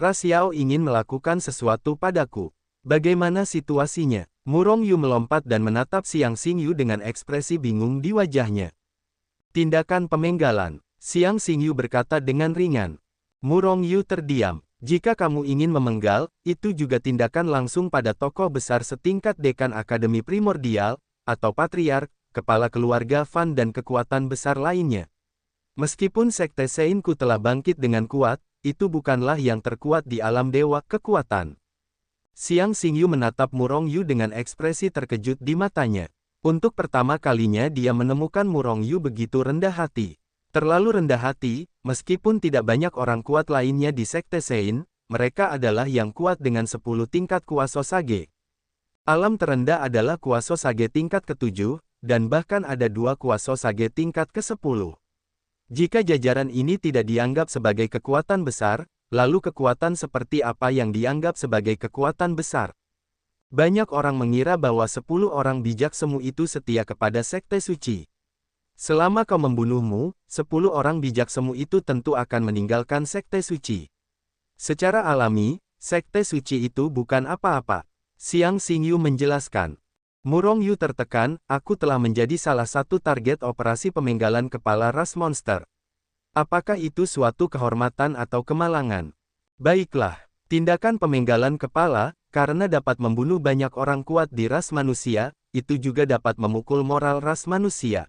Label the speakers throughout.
Speaker 1: Ras Yao ingin melakukan sesuatu padaku. Bagaimana situasinya? Murong Yu melompat dan menatap Xiang Xingyu dengan ekspresi bingung di wajahnya. Tindakan pemenggalan. Xiang Xingyu berkata dengan ringan. Murong Yu terdiam. Jika kamu ingin memenggal, itu juga tindakan langsung pada tokoh besar setingkat dekan Akademi Primordial, atau Patriark, kepala keluarga Fan dan kekuatan besar lainnya. Meskipun Sekte Sein-ku telah bangkit dengan kuat, itu bukanlah yang terkuat di alam dewa kekuatan. Xiang Xingyu menatap Murong Yu dengan ekspresi terkejut di matanya. Untuk pertama kalinya dia menemukan Murong Yu begitu rendah hati. Terlalu rendah hati, meskipun tidak banyak orang kuat lainnya di Sekte Sein, mereka adalah yang kuat dengan 10 tingkat kuasa Sage. Alam terendah adalah kuasa Sage tingkat ke-7, dan bahkan ada 2 kuasa Sage tingkat ke-10. Jika jajaran ini tidak dianggap sebagai kekuatan besar, lalu kekuatan seperti apa yang dianggap sebagai kekuatan besar? Banyak orang mengira bahwa 10 orang bijak semu itu setia kepada Sekte Suci. Selama kau membunuhmu, 10 orang bijak semu itu tentu akan meninggalkan Sekte Suci. Secara alami, Sekte Suci itu bukan apa-apa. Xiang Xingyu menjelaskan. Murong Yu tertekan, aku telah menjadi salah satu target operasi pemenggalan kepala ras monster. Apakah itu suatu kehormatan atau kemalangan? Baiklah, tindakan pemenggalan kepala, karena dapat membunuh banyak orang kuat di ras manusia, itu juga dapat memukul moral ras manusia.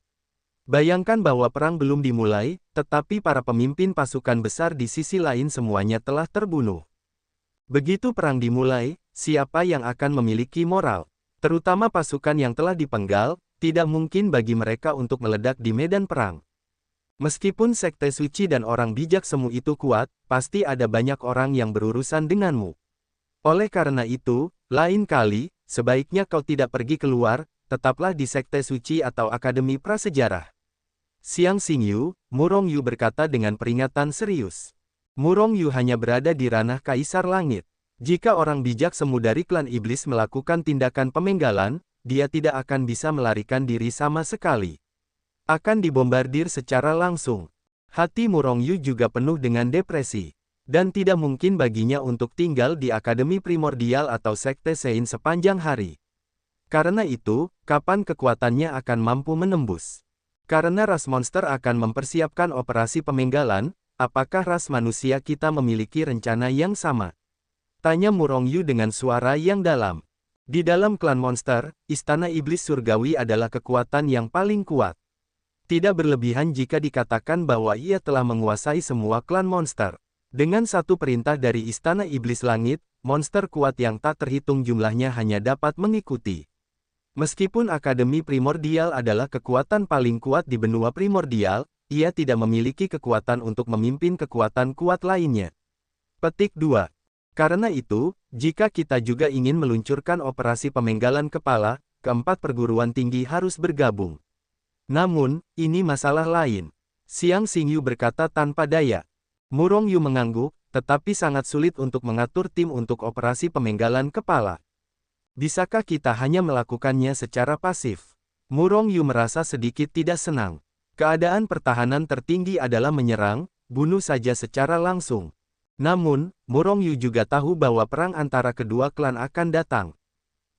Speaker 1: Bayangkan bahwa perang belum dimulai, tetapi para pemimpin pasukan besar di sisi lain semuanya telah terbunuh. Begitu perang dimulai, siapa yang akan memiliki moral? Terutama pasukan yang telah dipenggal, tidak mungkin bagi mereka untuk meledak di medan perang. Meskipun Sekte Suci dan orang bijak semu itu kuat, pasti ada banyak orang yang berurusan denganmu. Oleh karena itu, lain kali, sebaiknya kau tidak pergi keluar, tetaplah di Sekte Suci atau Akademi Prasejarah. Xiang Xingyu, Murong Yu berkata dengan peringatan serius. Murong Yu hanya berada di ranah Kaisar Langit. Jika orang bijak semu dari klan iblis melakukan tindakan pemenggalan, dia tidak akan bisa melarikan diri sama sekali. Akan dibombardir secara langsung. Hati Murong Yu juga penuh dengan depresi. Dan tidak mungkin baginya untuk tinggal di Akademi Primordial atau Sekte Sein sepanjang hari. Karena itu, kapan kekuatannya akan mampu menembus? Karena ras monster akan mempersiapkan operasi pemenggalan, apakah ras manusia kita memiliki rencana yang sama? Tanya Murong Yu dengan suara yang dalam. Di dalam klan monster, Istana Iblis Surgawi adalah kekuatan yang paling kuat. Tidak berlebihan jika dikatakan bahwa ia telah menguasai semua klan monster. Dengan satu perintah dari Istana Iblis Langit, monster kuat yang tak terhitung jumlahnya hanya dapat mengikuti. Meskipun Akademi Primordial adalah kekuatan paling kuat di benua primordial, ia tidak memiliki kekuatan untuk memimpin kekuatan kuat lainnya. Petik 2. Karena itu, jika kita juga ingin meluncurkan operasi pemenggalan kepala, keempat perguruan tinggi harus bergabung. Namun, ini masalah lain. Xiang Xingyu berkata tanpa daya. Murong Yu mengangguk, tetapi sangat sulit untuk mengatur tim untuk operasi pemenggalan kepala. Bisakah kita hanya melakukannya secara pasif? Murong Yu merasa sedikit tidak senang. Keadaan pertahanan tertinggi adalah menyerang, bunuh saja secara langsung. Namun, Murong Yu juga tahu bahwa perang antara kedua klan akan datang.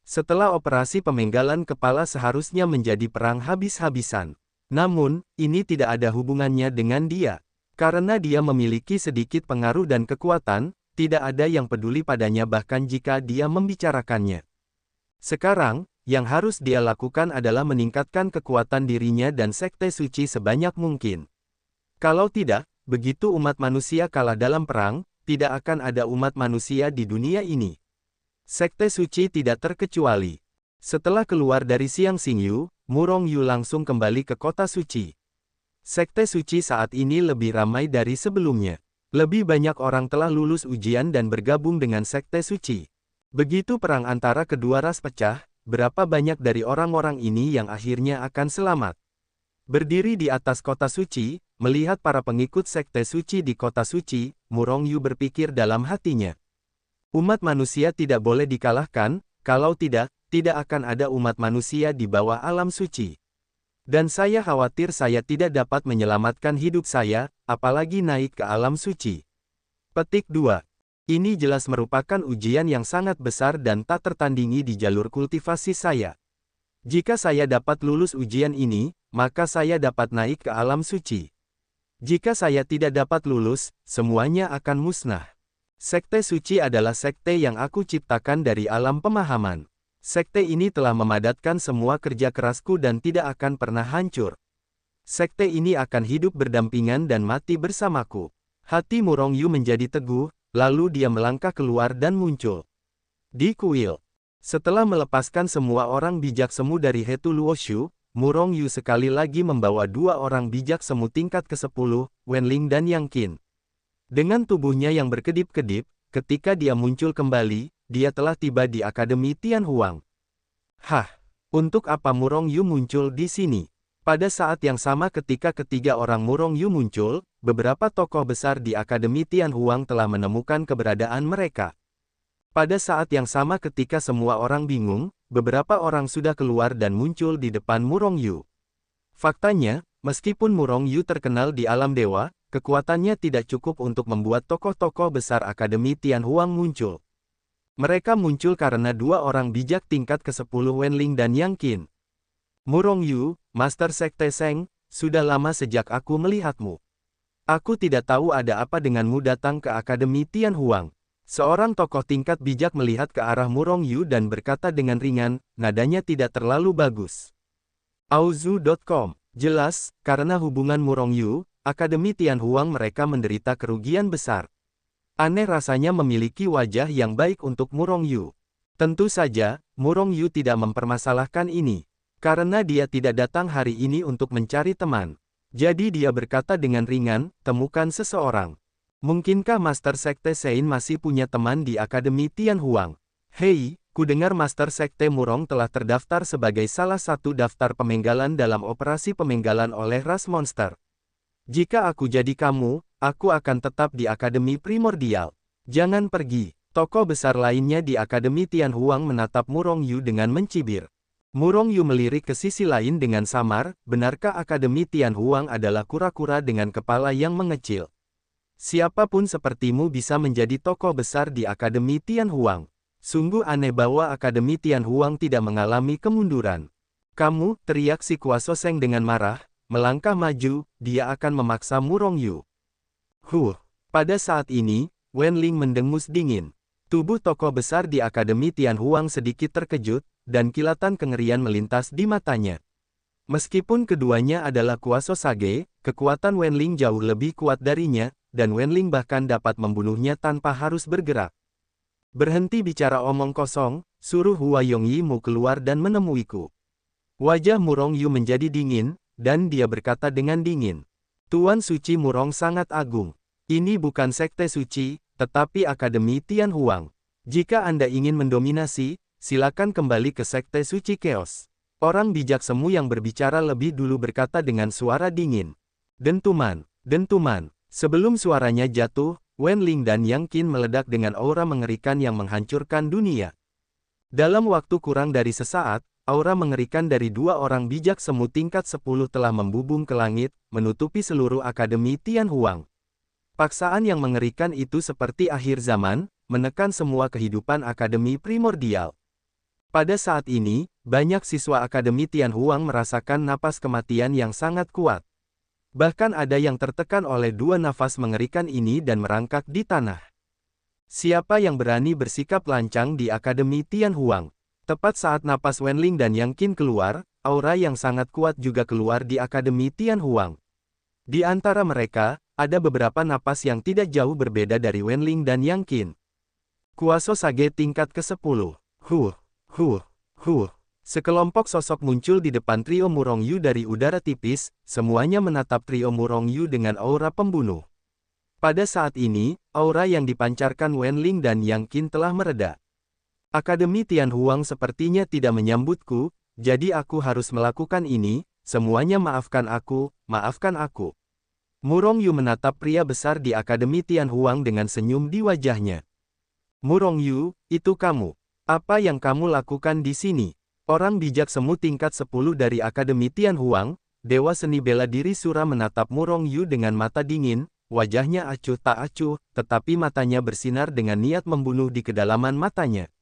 Speaker 1: Setelah operasi pemenggalan kepala seharusnya menjadi perang habis-habisan. Namun, ini tidak ada hubungannya dengan dia. Karena dia memiliki sedikit pengaruh dan kekuatan, tidak ada yang peduli padanya bahkan jika dia membicarakannya. Sekarang, yang harus dia lakukan adalah meningkatkan kekuatan dirinya dan Sekte Suci sebanyak mungkin. Kalau tidak, begitu umat manusia kalah dalam perang, tidak akan ada umat manusia di dunia ini. Sekte Suci tidak terkecuali. Setelah keluar dari Xiang Xingyu, Murong Yu langsung kembali ke kota suci. Sekte Suci saat ini lebih ramai dari sebelumnya. Lebih banyak orang telah lulus ujian dan bergabung dengan Sekte Suci. Begitu perang antara kedua ras pecah, berapa banyak dari orang-orang ini yang akhirnya akan selamat? Berdiri di atas kota suci, melihat para pengikut Sekte Suci di kota suci, Murong Yu berpikir dalam hatinya. Umat manusia tidak boleh dikalahkan, kalau tidak, tidak akan ada umat manusia di bawah alam suci. Dan saya khawatir saya tidak dapat menyelamatkan hidup saya, apalagi naik ke alam suci. Petik 2. Ini jelas merupakan ujian yang sangat besar dan tak tertandingi di jalur kultivasi saya. Jika saya dapat lulus ujian ini, maka saya dapat naik ke alam suci. Jika saya tidak dapat lulus, semuanya akan musnah. Sekte suci adalah sekte yang aku ciptakan dari alam pemahaman. Sekte ini telah memadatkan semua kerja kerasku dan tidak akan pernah hancur. Sekte ini akan hidup berdampingan dan mati bersamaku. Hati Murong Yu menjadi teguh, lalu dia melangkah keluar dan muncul di kuil. Setelah melepaskan semua orang bijak semu dari Hetu Luoshu, Murong Yu sekali lagi membawa dua orang bijak semu tingkat ke-10, Wenling dan Yang Qin. Dengan tubuhnya yang berkedip-kedip, ketika dia muncul kembali, dia telah tiba di Akademi Tianhuang. Hah, untuk apa Murong Yu muncul di sini? Pada saat yang sama ketika ketiga orang Murong Yu muncul, beberapa tokoh besar di Akademi Tianhuang telah menemukan keberadaan mereka. Pada saat yang sama ketika semua orang bingung, beberapa orang sudah keluar dan muncul di depan Murong Yu. Faktanya, meskipun Murong Yu terkenal di alam dewa, kekuatannya tidak cukup untuk membuat tokoh-tokoh besar Akademi Tianhuang muncul. Mereka muncul karena dua orang bijak tingkat ke-10 Wenling dan Yang Qin. Murong Yu, Master Sekte Seng, sudah lama sejak aku melihatmu. Aku tidak tahu ada apa denganmu datang ke Akademi Tianhuang. Seorang tokoh tingkat bijak melihat ke arah Murong Yu dan berkata dengan ringan, nadanya tidak terlalu bagus. Auzu.com. Jelas, karena hubungan Murong Yu, Akademi Tianhuang mereka menderita kerugian besar. Aneh rasanya memiliki wajah yang baik untuk Murong Yu. Tentu saja, Murong Yu tidak mempermasalahkan ini. Karena dia tidak datang hari ini untuk mencari teman. Jadi dia berkata dengan ringan, temukan seseorang. Mungkinkah Master Sekte Sein masih punya teman di Akademi Tianhuang? Hei, kudengar Master Sekte Murong telah terdaftar sebagai salah satu daftar pemenggalan dalam operasi pemenggalan oleh ras monster. Jika aku jadi kamu, aku akan tetap di Akademi Primordial. Jangan pergi. Tokoh besar lainnya di Akademi Tianhuang menatap Murong Yu dengan mencibir. Murong Yu melirik ke sisi lain dengan samar, benarkah Akademi Tianhuang adalah kura-kura dengan kepala yang mengecil? Siapapun sepertimu bisa menjadi tokoh besar di Akademi Tianhuang. Sungguh aneh bahwa Akademi Tianhuang tidak mengalami kemunduran. Kamu, teriak si Kuaso Seng dengan marah, melangkah maju, dia akan memaksa Murong Yu. Pada saat ini, Wenling mendengus dingin. Tubuh tokoh besar di Akademi Tianhuang sedikit terkejut, dan kilatan kengerian melintas di matanya. Meskipun keduanya adalah Kuaso Sage, kekuatan Wenling jauh lebih kuat darinya, dan Wenling bahkan dapat membunuhnya tanpa harus bergerak. Berhenti bicara omong kosong, suruh Hua Yongyi mu keluar dan menemuiku. Wajah Murong Yu menjadi dingin, dan dia berkata dengan dingin. Tuan Suci Murong sangat agung. Ini bukan sekte suci, tetapi Akademi Tianhuang. Jika Anda ingin mendominasi, silakan kembali ke sekte suci Chaos. Orang bijak semu yang berbicara lebih dulu berkata dengan suara dingin. Dentuman, dentuman. Sebelum suaranya jatuh, Wenling dan Yang Qin meledak dengan aura mengerikan yang menghancurkan dunia. Dalam waktu kurang dari sesaat, aura mengerikan dari dua orang bijak semu tingkat 10 telah membubung ke langit, menutupi seluruh Akademi Tianhuang. Paksaan yang mengerikan itu seperti akhir zaman, menekan semua kehidupan Akademi Primordial. Pada saat ini, banyak siswa Akademi Tianhuang merasakan napas kematian yang sangat kuat. Bahkan ada yang tertekan oleh dua nafas mengerikan ini dan merangkak di tanah. Siapa yang berani bersikap lancang di Akademi Tianhuang? Tepat saat napas Wenling dan Yang Qin keluar, aura yang sangat kuat juga keluar di Akademi Tianhuang. Di antara mereka, ada beberapa napas yang tidak jauh berbeda dari Wenling dan Yang Qin. Kuaso Sage tingkat ke-10. Sekelompok sosok muncul di depan trio Murong Yu dari udara tipis, semuanya menatap trio Murong Yu dengan aura pembunuh. Pada saat ini, aura yang dipancarkan Wenling dan Yang Qin telah mereda. Akademi Tianhuang sepertinya tidak menyambutku, jadi aku harus melakukan ini, semuanya maafkan aku, maafkan aku. Murong Yu menatap pria besar di Akademi Tianhuang dengan senyum di wajahnya. Murong Yu, itu kamu. Apa yang kamu lakukan di sini? Orang bijak semu tingkat 10 dari Akademi Tianhuang, Dewa Seni Bela Diri Sura menatap Murong Yu dengan mata dingin, wajahnya acuh tak acuh, tetapi matanya bersinar dengan niat membunuh di kedalaman matanya.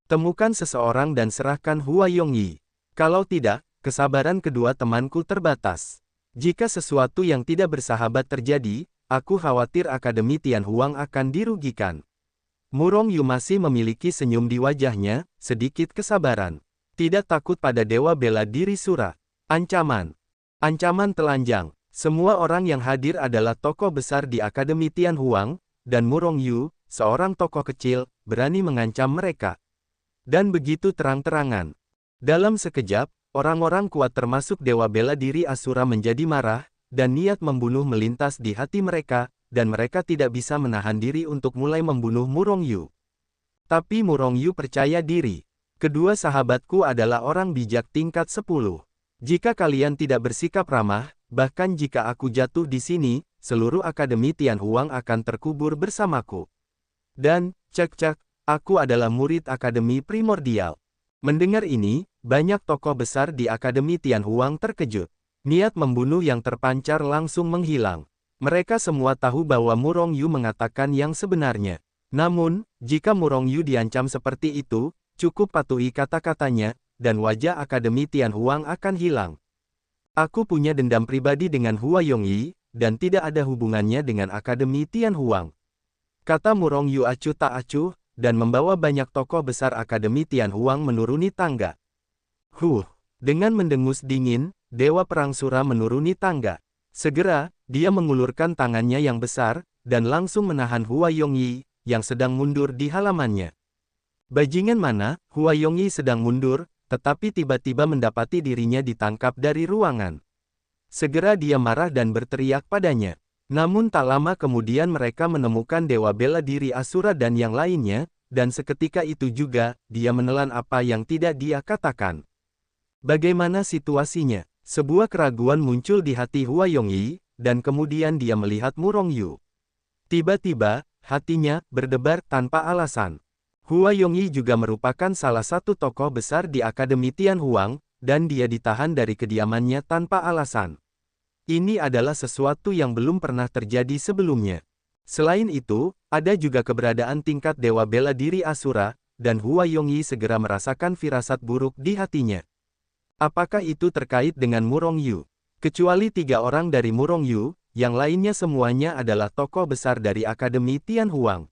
Speaker 1: Temukan seseorang dan serahkan Hua Yongyi. Kalau tidak, kesabaran kedua temanku terbatas. Jika sesuatu yang tidak bersahabat terjadi, aku khawatir Akademi Tianhuang akan dirugikan. Murong Yu masih memiliki senyum di wajahnya, sedikit kesabaran. Tidak takut pada dewa bela diri Sura. Ancaman. Ancaman telanjang. Semua orang yang hadir adalah tokoh besar di Akademi Tianhuang, dan Murong Yu, seorang tokoh kecil, berani mengancam mereka. Dan begitu terang-terangan. Dalam sekejap, orang-orang kuat termasuk dewa bela diri Asura menjadi marah, dan niat membunuh melintas di hati mereka, dan mereka tidak bisa menahan diri untuk mulai membunuh Murong Yu. Tapi Murong Yu percaya diri. Kedua sahabatku adalah orang bijak tingkat 10. Jika kalian tidak bersikap ramah, bahkan jika aku jatuh di sini, seluruh Akademi Tianhuang akan terkubur bersamaku. Dan, cek-cek, aku adalah murid Akademi Primordial. Mendengar ini, banyak tokoh besar di Akademi Tianhuang terkejut. Niat membunuh yang terpancar langsung menghilang. Mereka semua tahu bahwa Murong Yu mengatakan yang sebenarnya. Namun, jika Murong Yu diancam seperti itu, cukup patuhi kata-katanya, dan wajah Akademi Tianhuang akan hilang. Aku punya dendam pribadi dengan Hua Yongyi, dan tidak ada hubungannya dengan Akademi Tianhuang. Kata Murong Yu acuh tak acuh, dan membawa banyak tokoh besar Akademi Tianhuang menuruni tangga. Dengan mendengus dingin, Dewa Perang Sura menuruni tangga. Segera, dia mengulurkan tangannya yang besar, dan langsung menahan Hua Yongyi, yang sedang mundur di halamannya. Bajingan mana, Hua Yongyi sedang mundur, tetapi tiba-tiba mendapati dirinya ditangkap dari ruangan. Segera dia marah dan berteriak padanya. Namun tak lama kemudian mereka menemukan dewa bela diri Asura dan yang lainnya, dan seketika itu juga, dia menelan apa yang tidak dia katakan. Bagaimana situasinya? Sebuah keraguan muncul di hati Hua Yongyi, dan kemudian dia melihat Murong Yu. Tiba-tiba, hatinya berdebar tanpa alasan. Hua Yongyi juga merupakan salah satu tokoh besar di Akademi Tianhuang, dan dia ditahan dari kediamannya tanpa alasan. Ini adalah sesuatu yang belum pernah terjadi sebelumnya. Selain itu, ada juga keberadaan tingkat dewa bela diri Asura, dan Hua Yongyi segera merasakan firasat buruk di hatinya. Apakah itu terkait dengan Murong Yu? Kecuali 3 orang dari Murong Yu, yang lainnya semuanya adalah tokoh besar dari Akademi Tianhuang.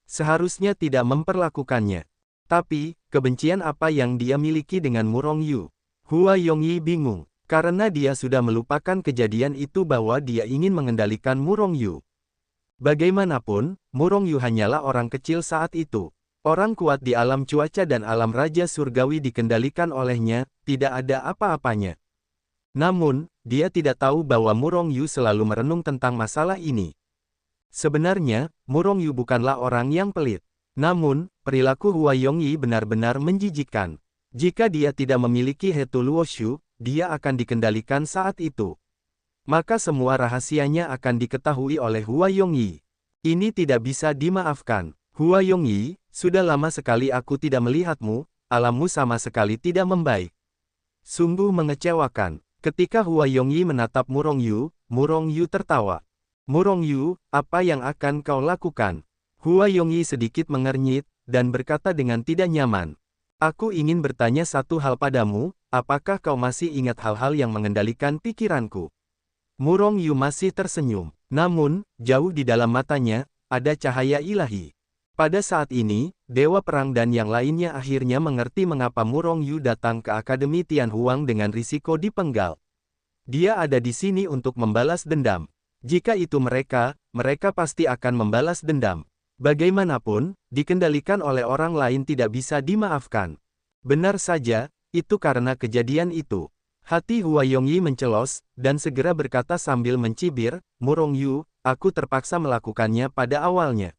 Speaker 1: Seharusnya tidak memperlakukannya. Tapi, kebencian apa yang dia miliki dengan Murong Yu? Hua Yongyi bingung, karena dia sudah melupakan kejadian itu bahwa dia ingin mengendalikan Murong Yu. Bagaimanapun, Murong Yu hanyalah orang kecil saat itu. Orang kuat di alam cuaca dan alam Raja Surgawi dikendalikan olehnya, tidak ada apa-apanya. Namun, dia tidak tahu bahwa Murong Yu selalu merenung tentang masalah ini. Sebenarnya, Murong Yu bukanlah orang yang pelit. Namun, perilaku Hua Yongyi benar-benar menjijikkan. Jika dia tidak memiliki Hetu Luoshu, dia akan dikendalikan saat itu. Maka semua rahasianya akan diketahui oleh Hua Yongyi. Ini tidak bisa dimaafkan. Hua Yongyi, sudah lama sekali aku tidak melihatmu, alammu sama sekali tidak membaik. Sungguh mengecewakan. Ketika Hua Yongyi menatap Murong Yu tertawa. Murong Yu, apa yang akan kau lakukan? Hua Yongyi sedikit mengernyit, dan berkata dengan tidak nyaman. Aku ingin bertanya satu hal padamu, apakah kau masih ingat hal-hal yang mengendalikan pikiranku? Murong Yu masih tersenyum, namun, jauh di dalam matanya, ada cahaya ilahi. Pada saat ini, Dewa Perang dan yang lainnya akhirnya mengerti mengapa Murong Yu datang ke Akademi Tianhuang dengan risiko dipenggal. Dia ada di sini untuk membalas dendam. Jika itu mereka pasti akan membalas dendam. Bagaimanapun, dikendalikan oleh orang lain tidak bisa dimaafkan. Benar saja, itu karena kejadian itu. Hati Hua Yongyi mencelos, dan segera berkata sambil mencibir, Murong Yu, aku terpaksa melakukannya pada awalnya.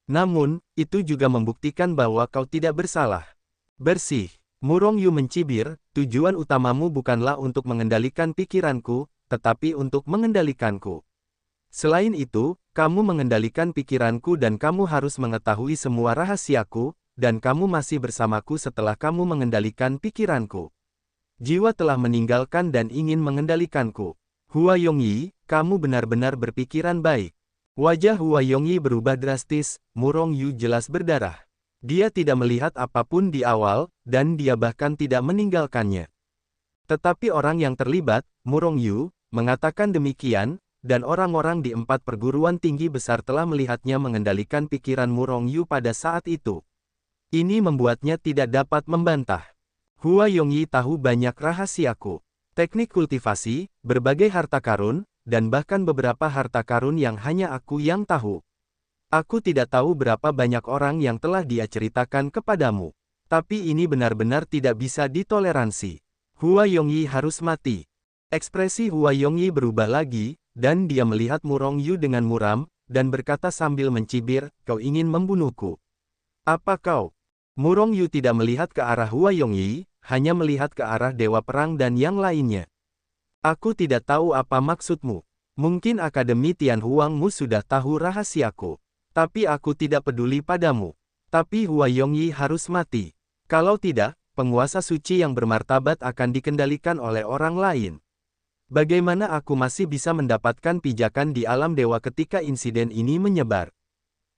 Speaker 1: Namun, itu juga membuktikan bahwa kau tidak bersalah. Bersih. Murong Yu mencibir, tujuan utamamu bukanlah untuk mengendalikan pikiranku, tetapi untuk mengendalikanku. Selain itu, kamu mengendalikan pikiranku dan kamu harus mengetahui semua rahasiaku, dan kamu masih bersamaku setelah kamu mengendalikan pikiranku. Jiwa telah meninggalkan dan ingin mengendalikanku. Hua Yongyi, kamu benar-benar berpikiran baik. Wajah Hua Yongyi berubah drastis, Murong Yu jelas berdarah. Dia tidak melihat apapun di awal, dan dia bahkan tidak meninggalkannya. Tetapi orang yang terlibat, Murong Yu, mengatakan demikian, dan orang-orang di 4 perguruan tinggi besar telah melihatnya mengendalikan pikiran Murong Yu pada saat itu. Ini membuatnya tidak dapat membantah. Hua Yongyi tahu banyak rahasiaku. Teknik kultivasi, berbagai harta karun, dan bahkan beberapa harta karun yang hanya aku yang tahu. Aku tidak tahu berapa banyak orang yang telah dia ceritakan kepadamu. Tapi ini benar-benar tidak bisa ditoleransi. Hua Yongyi harus mati. Ekspresi Hua Yongyi berubah lagi, dan dia melihat Murong Yu dengan muram, dan berkata sambil mencibir, "Kau ingin membunuhku? Apa kau?" Murong Yu tidak melihat ke arah Hua Yongyi, hanya melihat ke arah Dewa Perang dan yang lainnya. "Aku tidak tahu apa maksudmu. Mungkin Akademi Tian Huangmu sudah tahu rahasiaku. Tapi aku tidak peduli padamu. Tapi Hua Yongyi harus mati. Kalau tidak, penguasa suci yang bermartabat akan dikendalikan oleh orang lain. Bagaimana aku masih bisa mendapatkan pijakan di alam dewa ketika insiden ini menyebar?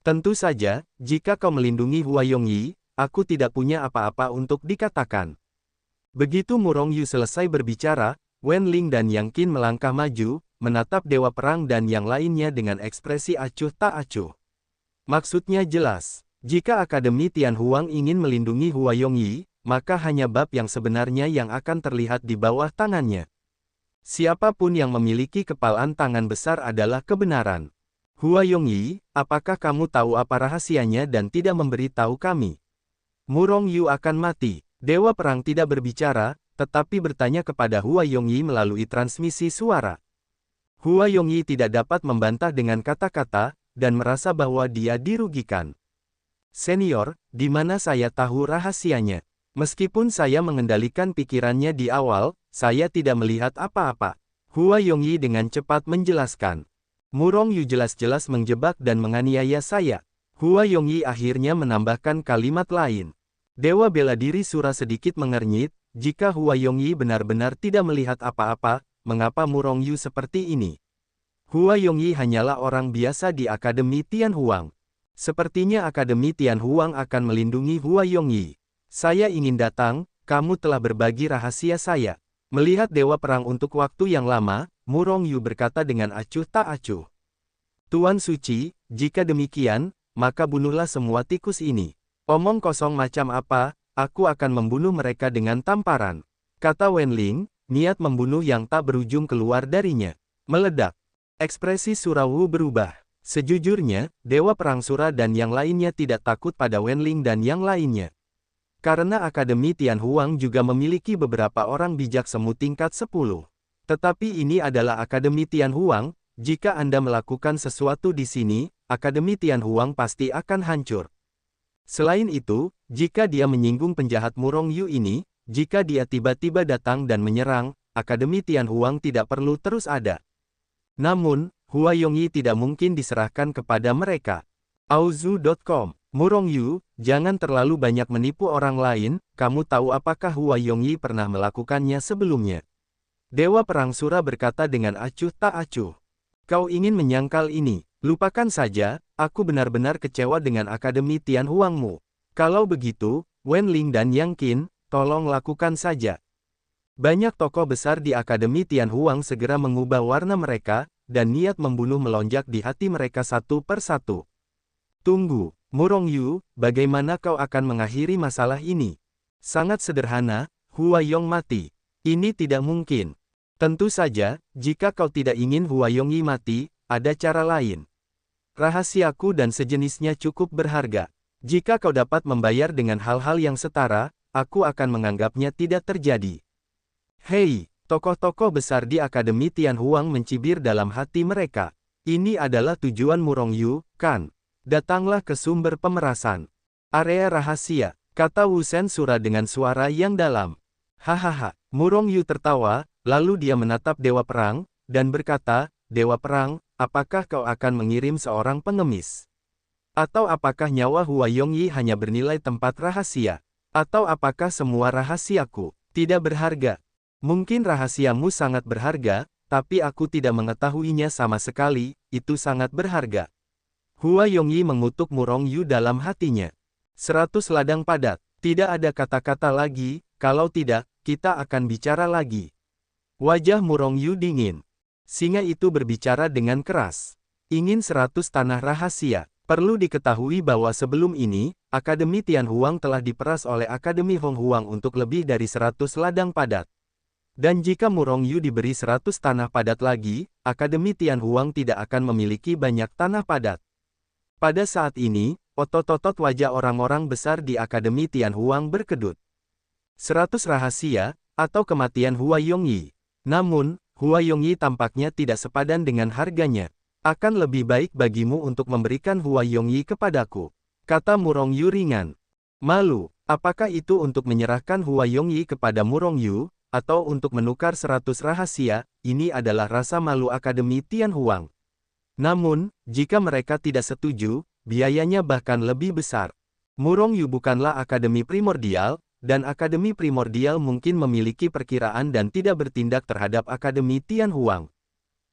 Speaker 1: Tentu saja, jika kau melindungi Hua Yongyi, aku tidak punya apa-apa untuk dikatakan." Begitu Murong Yu selesai berbicara, Wen Ling dan Yang Qin melangkah maju, menatap Dewa Perang dan yang lainnya dengan ekspresi acuh tak acuh. Maksudnya jelas, jika Akademi Tian Huang ingin melindungi Hua Yongyi, maka hanya bab yang sebenarnya yang akan terlihat di bawah tangannya. Siapapun yang memiliki kepalan tangan besar adalah kebenaran. Hua Yongyi, apakah kamu tahu apa rahasianya dan tidak memberitahu kami? Murong Yu akan mati. Dewa Perang tidak berbicara, tetapi bertanya kepada Hua Yongyi melalui transmisi suara. Hua Yongyi tidak dapat membantah dengan kata-kata, dan merasa bahwa dia dirugikan. "Senior, di mana saya tahu rahasianya? Meskipun saya mengendalikan pikirannya di awal, saya tidak melihat apa-apa." Hua Yongyi dengan cepat menjelaskan. "Murong Yu jelas-jelas menjebak dan menganiaya saya." Hua Yongyi akhirnya menambahkan kalimat lain. Dewa bela diri Sura sedikit mengernyit, jika Hua Yongyi benar-benar tidak melihat apa-apa, mengapa Murong Yu seperti ini? Hua Yongyi hanyalah orang biasa di Akademi Tian Huang. Sepertinya Akademi Tian Huang akan melindungi Hua Yongyi. "Saya ingin datang, kamu telah berbagi rahasia saya." Melihat Dewa Perang untuk waktu yang lama, Murong Yu berkata dengan acuh tak acuh. "Tuan Suci, jika demikian, maka bunuhlah semua tikus ini." "Omong kosong macam apa, aku akan membunuh mereka dengan tamparan," kata Wen Ling, niat membunuh yang tak berujung keluar darinya. Meledak. Ekspresi Sura Wu berubah. Sejujurnya, Dewa Perang Sura dan yang lainnya tidak takut pada Wen Ling dan yang lainnya. Karena Akademi Tian Huang juga memiliki beberapa orang bijak semu tingkat 10. Tetapi ini adalah Akademi Tian Huang, jika Anda melakukan sesuatu di sini, Akademi Tian Huang pasti akan hancur. Selain itu, jika dia menyinggung penjahat Murong Yu ini, jika dia tiba-tiba datang dan menyerang, Akademi Tian Huang tidak perlu terus ada. Namun, Hua Yongyi tidak mungkin diserahkan kepada mereka. Auzu.com. Murong Yu, jangan terlalu banyak menipu orang lain, kamu tahu apakah Hua Yongyi pernah melakukannya sebelumnya? Dewa Perang Sura berkata dengan acuh tak acuh. "Kau ingin menyangkal ini? Lupakan saja, aku benar-benar kecewa dengan Akademi Tian Huangmu. Kalau begitu, Wen Ling dan Yang Qin, tolong lakukan saja." Banyak tokoh besar di Akademi Tian Huang segera mengubah warna mereka, dan niat membunuh melonjak di hati mereka satu persatu. "Tunggu, Murong Yu, bagaimana kau akan mengakhiri masalah ini?" "Sangat sederhana, Hua Yong mati." "Ini tidak mungkin." "Tentu saja, jika kau tidak ingin Hua Yongyi mati, ada cara lain. Rahasiaku dan sejenisnya cukup berharga. Jika kau dapat membayar dengan hal-hal yang setara, aku akan menganggapnya tidak terjadi." Hei, tokoh-tokoh besar di Akademi Tian Huang mencibir dalam hati mereka. Ini adalah tujuan Murong Yu, kan? Datanglah ke sumber pemerasan. Area rahasia, kata Wu Sen Sura dengan suara yang dalam. Hahaha, Murong Yu tertawa, lalu dia menatap Dewa Perang, dan berkata, "Dewa Perang, apakah kau akan mengirim seorang pengemis? Atau apakah nyawa Hua Yongyi hanya bernilai tempat rahasia? Atau apakah semua rahasiaku tidak berharga? Mungkin rahasiamu sangat berharga, tapi aku tidak mengetahuinya sama sekali, itu sangat berharga. Hua Yongyi mengutuk Murong Yu dalam hatinya. 100 ladang padat. Tidak ada kata-kata lagi, kalau tidak, kita akan bicara lagi. Wajah Murong Yu dingin. Singa itu berbicara dengan keras. Ingin 100 tanah rahasia. Perlu diketahui bahwa sebelum ini, Akademi Tianhuang telah diperas oleh Akademi Hong Huang untuk lebih dari 100 ladang padat. Dan jika Murong Yu diberi 100 tanah padat lagi, Akademi Tianhuang tidak akan memiliki banyak tanah padat. Pada saat ini, otot-otot wajah orang-orang besar di Akademi Tianhuang berkedut. 100 rahasia, atau kematian Hua Yongyi. Namun, Hua Yongyi tampaknya tidak sepadan dengan harganya. Akan lebih baik bagimu untuk memberikan Hua Yongyi kepadaku, kata Murong Yu ringan. Malu, apakah itu untuk menyerahkan Hua Yongyi kepada Murong Yu, atau untuk menukar 100 rahasia? Ini adalah rasa malu Akademi Tianhuang. Namun, jika mereka tidak setuju, biayanya bahkan lebih besar. Murong Yu bukanlah akademi primordial, dan akademi primordial mungkin memiliki perkiraan dan tidak bertindak terhadap Akademi Tianhuang.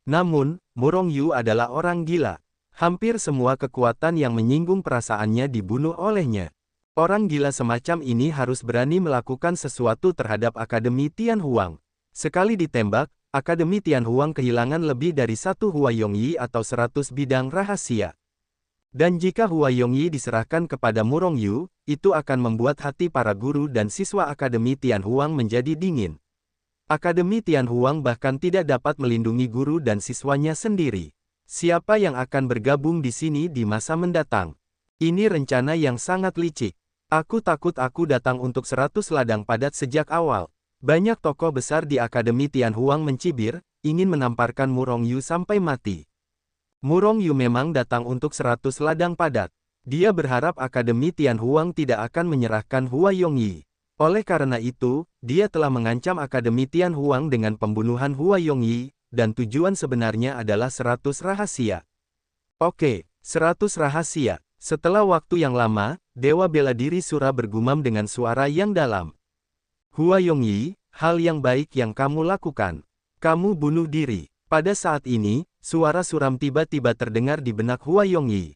Speaker 1: Namun, Murong Yu adalah orang gila. Hampir semua kekuatan yang menyinggung perasaannya dibunuh olehnya. Orang gila semacam ini harus berani melakukan sesuatu terhadap Akademi Tianhuang. Sekali ditembak, Akademi Tianhuang kehilangan lebih dari 1 Hua Yongyi atau 100 bidang rahasia. Dan jika Hua Yongyi diserahkan kepada Murong Yu, itu akan membuat hati para guru dan siswa Akademi Tianhuang menjadi dingin. Akademi Tianhuang bahkan tidak dapat melindungi guru dan siswanya sendiri. Siapa yang akan bergabung di sini di masa mendatang? Ini rencana yang sangat licik. Aku takut aku datang untuk 100 ladang padat sejak awal. Banyak tokoh besar di Akademi Tianhuang mencibir, ingin menamparkan Murong Yu sampai mati. Murong Yu memang datang untuk 100 ladang padat. Dia berharap Akademi Tianhuang tidak akan menyerahkan Hua Yongyi. Oleh karena itu, dia telah mengancam Akademi Tianhuang dengan pembunuhan Hua Yongyi, dan tujuan sebenarnya adalah 100 rahasia. Oke, 100 rahasia. Setelah waktu yang lama, Dewa Bela Diri Sura bergumam dengan suara yang dalam. Hua Yongyi, hal yang baik yang kamu lakukan. Kamu bunuh diri. Pada saat ini, suara suram tiba-tiba terdengar di benak Hua Yongyi.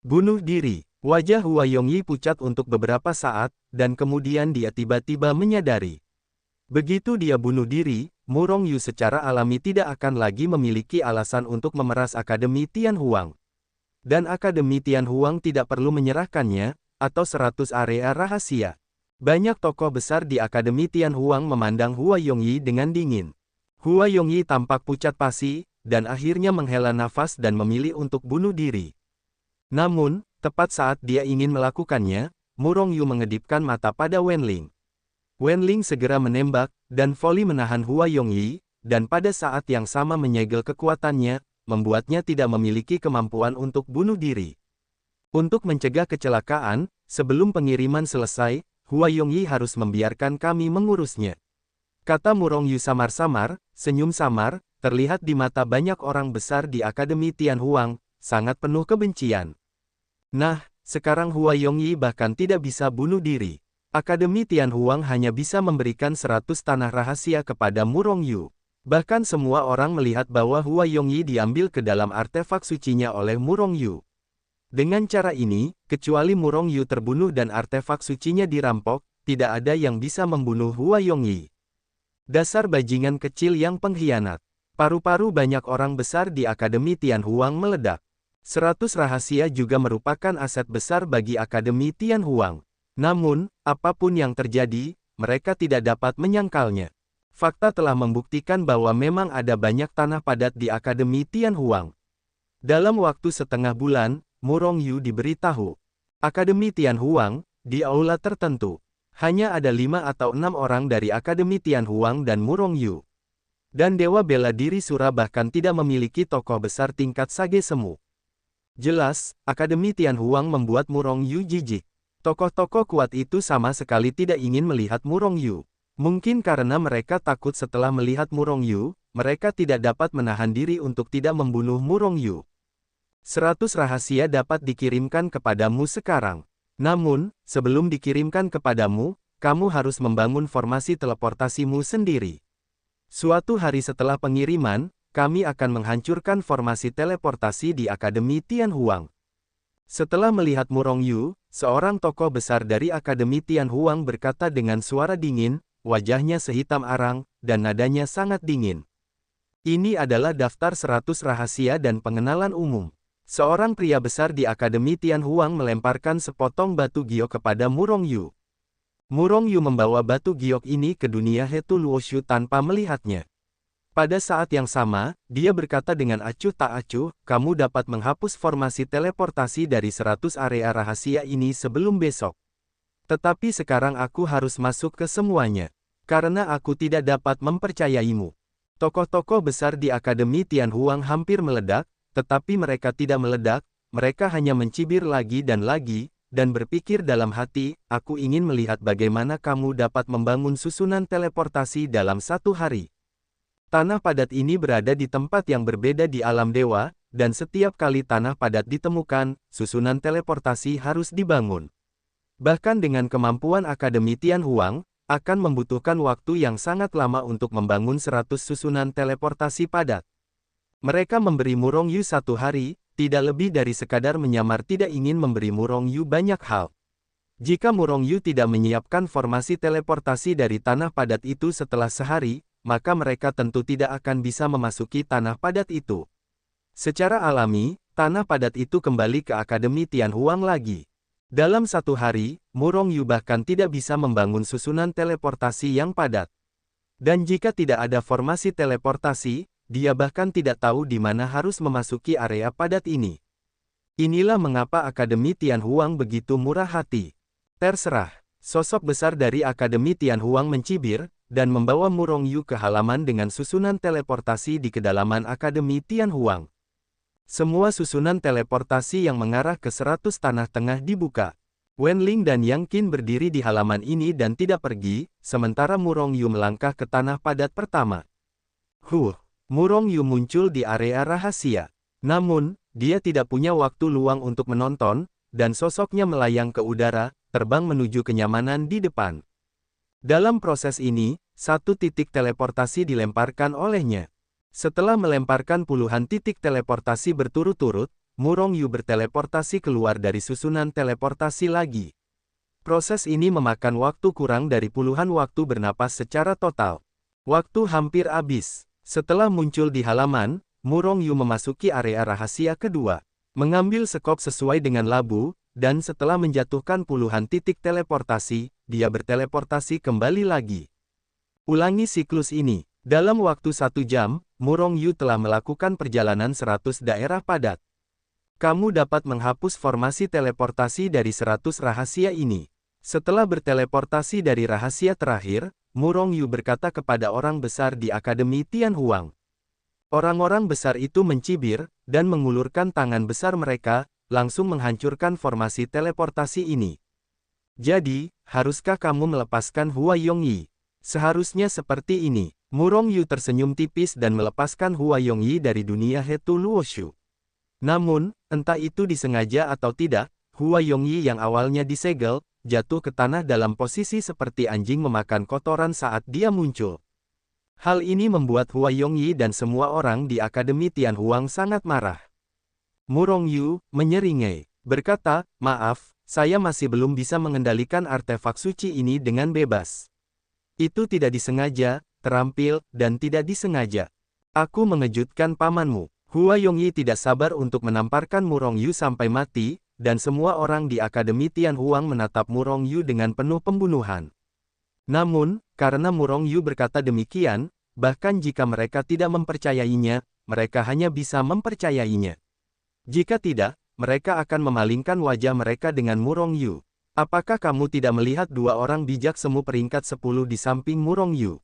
Speaker 1: Bunuh diri. Wajah Hua Yongyi pucat untuk beberapa saat, dan kemudian dia tiba-tiba menyadari. Begitu dia bunuh diri, Murong Yu secara alami tidak akan lagi memiliki alasan untuk memeras Akademi Tianhuang. Dan Akademi Tianhuang tidak perlu menyerahkannya, atau 100 area rahasia. Banyak tokoh besar di Akademi Tianhuang memandang Hua Yongyi dengan dingin. Hua Yongyi tampak pucat pasi, dan akhirnya menghela nafas dan memilih untuk bunuh diri. Namun, tepat saat dia ingin melakukannya, Murong Yu mengedipkan mata pada Wenling. Wenling segera menembak, dan volley menahan Hua Yongyi, dan pada saat yang sama menyegel kekuatannya, membuatnya tidak memiliki kemampuan untuk bunuh diri. Untuk mencegah kecelakaan, sebelum pengiriman selesai, Hua Yongyi harus membiarkan kami mengurusnya. Kata Murong Yu samar-samar, senyum samar, terlihat di mata banyak orang besar di Akademi Tianhuang, sangat penuh kebencian. Nah, sekarang Hua Yongyi bahkan tidak bisa bunuh diri. Akademi Tianhuang hanya bisa memberikan 100 tanah rahasia kepada Murong Yu. Bahkan semua orang melihat bahwa Hua Yongyi diambil ke dalam artefak sucinya oleh Murong Yu. Dengan cara ini, kecuali Murong Yu terbunuh dan artefak sucinya dirampok, tidak ada yang bisa membunuh Hua Yongyi. Dasar bajingan kecil yang pengkhianat. Paru-paru banyak orang besar di Akademi Tianhuang meledak. 100 rahasia juga merupakan aset besar bagi Akademi Tianhuang. Namun, apapun yang terjadi, mereka tidak dapat menyangkalnya. Fakta telah membuktikan bahwa memang ada banyak tanah padat di Akademi Tianhuang. Dalam waktu setengah bulan, Murong Yu diberitahu. Akademi Tianhuang, di aula tertentu. Hanya ada 5 atau 6 orang dari Akademi Tianhuang dan Murong Yu. Dan Dewa Bela Diri Sura bahkan tidak memiliki tokoh besar tingkat Sage Semu. Jelas, Akademi Tianhuang membuat Murong Yu jijik. Tokoh-tokoh kuat itu sama sekali tidak ingin melihat Murong Yu. Mungkin karena mereka takut setelah melihat Murong Yu, mereka tidak dapat menahan diri untuk tidak membunuh Murong Yu. 100 rahasia dapat dikirimkan kepadamu sekarang. Namun, sebelum dikirimkan kepadamu, kamu harus membangun formasi teleportasimu sendiri. Suatu hari setelah pengiriman, kami akan menghancurkan formasi teleportasi di Akademi Tianhuang. Setelah melihat Murong Yu, seorang tokoh besar dari Akademi Tianhuang berkata dengan suara dingin, wajahnya sehitam arang, dan nadanya sangat dingin. Ini adalah daftar 100 rahasia dan pengenalan umum. Seorang pria besar di Akademi Tianhuang melemparkan sepotong batu giok kepada Murong Yu. Murong Yu membawa batu giok ini ke dunia Hetu Luoshu tanpa melihatnya. Pada saat yang sama, dia berkata dengan acuh tak acuh, kamu dapat menghapus formasi teleportasi dari 100 area rahasia ini sebelum besok. Tetapi sekarang aku harus masuk ke semuanya. Karena aku tidak dapat mempercayaimu. Tokoh-tokoh besar di Akademi Tianhuang hampir meledak, tetapi mereka tidak meledak, mereka hanya mencibir lagi, dan berpikir dalam hati, aku ingin melihat bagaimana kamu dapat membangun susunan teleportasi dalam 1 hari. Tanah padat ini berada di tempat yang berbeda di alam dewa, dan setiap kali tanah padat ditemukan, susunan teleportasi harus dibangun. Bahkan dengan kemampuan Akademi Tianhuang, akan membutuhkan waktu yang sangat lama untuk membangun 100 susunan teleportasi padat. Mereka memberi Murong Yu 1 hari, tidak lebih dari sekadar menyamar tidak ingin memberi Murong Yu banyak hal. Jika Murong Yu tidak menyiapkan formasi teleportasi dari tanah padat itu setelah sehari, maka mereka tentu tidak akan bisa memasuki tanah padat itu. Secara alami, tanah padat itu kembali ke Akademi Tianhuang lagi. Dalam 1 hari, Murong Yu bahkan tidak bisa membangun susunan teleportasi yang padat. Dan jika tidak ada formasi teleportasi, dia bahkan tidak tahu di mana harus memasuki area padat ini. Inilah mengapa Akademi Tianhuang begitu murah hati. Terserah, sosok besar dari Akademi Tianhuang mencibir, dan membawa Murong Yu ke halaman dengan susunan teleportasi di kedalaman Akademi Tianhuang. Semua susunan teleportasi yang mengarah ke 100 tanah tengah dibuka. Wenling dan Yang Qin berdiri di halaman ini dan tidak pergi, sementara Murong Yu melangkah ke tanah padat pertama. Murong Yu muncul di area rahasia. Namun, dia tidak punya waktu luang untuk menonton, dan sosoknya melayang ke udara, terbang menuju kenyamanan di depan. Dalam proses ini, 1 titik teleportasi dilemparkan olehnya. Setelah melemparkan puluhan titik teleportasi berturut-turut, Murong Yu berteleportasi keluar dari susunan teleportasi lagi. Proses ini memakan waktu kurang dari puluhan waktu bernapas secara total. Waktu hampir habis. Setelah muncul di halaman, Murong Yu memasuki area rahasia kedua. Mengambil sekop sesuai dengan labu, dan setelah menjatuhkan puluhan titik teleportasi, dia berteleportasi kembali lagi. Ulangi siklus ini. Dalam waktu 1 jam, Murong Yu telah melakukan perjalanan 100 daerah padat. Kamu dapat menghapus formasi teleportasi dari 100 rahasia ini. Setelah berteleportasi dari rahasia terakhir, Murong Yu berkata kepada orang besar di Akademi Tianhuang. Orang-orang besar itu mencibir, dan mengulurkan tangan besar mereka, langsung menghancurkan formasi teleportasi ini. Jadi, haruskah kamu melepaskan Hua Yongyi? Seharusnya seperti ini. Murong Yu tersenyum tipis dan melepaskan Hua Yongyi dari dunia Hetu Luoshu. Namun, entah itu disengaja atau tidak, Hua Yongyi yang awalnya disegel, jatuh ke tanah dalam posisi seperti anjing memakan kotoran saat dia muncul. Hal ini membuat Hua Yongyi dan semua orang di Akademi Tianhuang sangat marah. Murong Yu menyeringai, berkata, maaf, saya masih belum bisa mengendalikan artefak suci ini dengan bebas. Itu tidak disengaja, terampil, dan tidak disengaja. Aku mengejutkan pamanmu. Hua Yongyi tidak sabar untuk menamparkan Murong Yu sampai mati, dan semua orang di Akademi Tianhuang menatap Murong Yu dengan penuh pembunuhan. Namun, karena Murong Yu berkata demikian, bahkan jika mereka tidak mempercayainya, mereka hanya bisa mempercayainya. Jika tidak, mereka akan memalingkan wajah mereka dengan Murong Yu. Apakah kamu tidak melihat 2 orang bijak semu peringkat 10 di samping Murong Yu?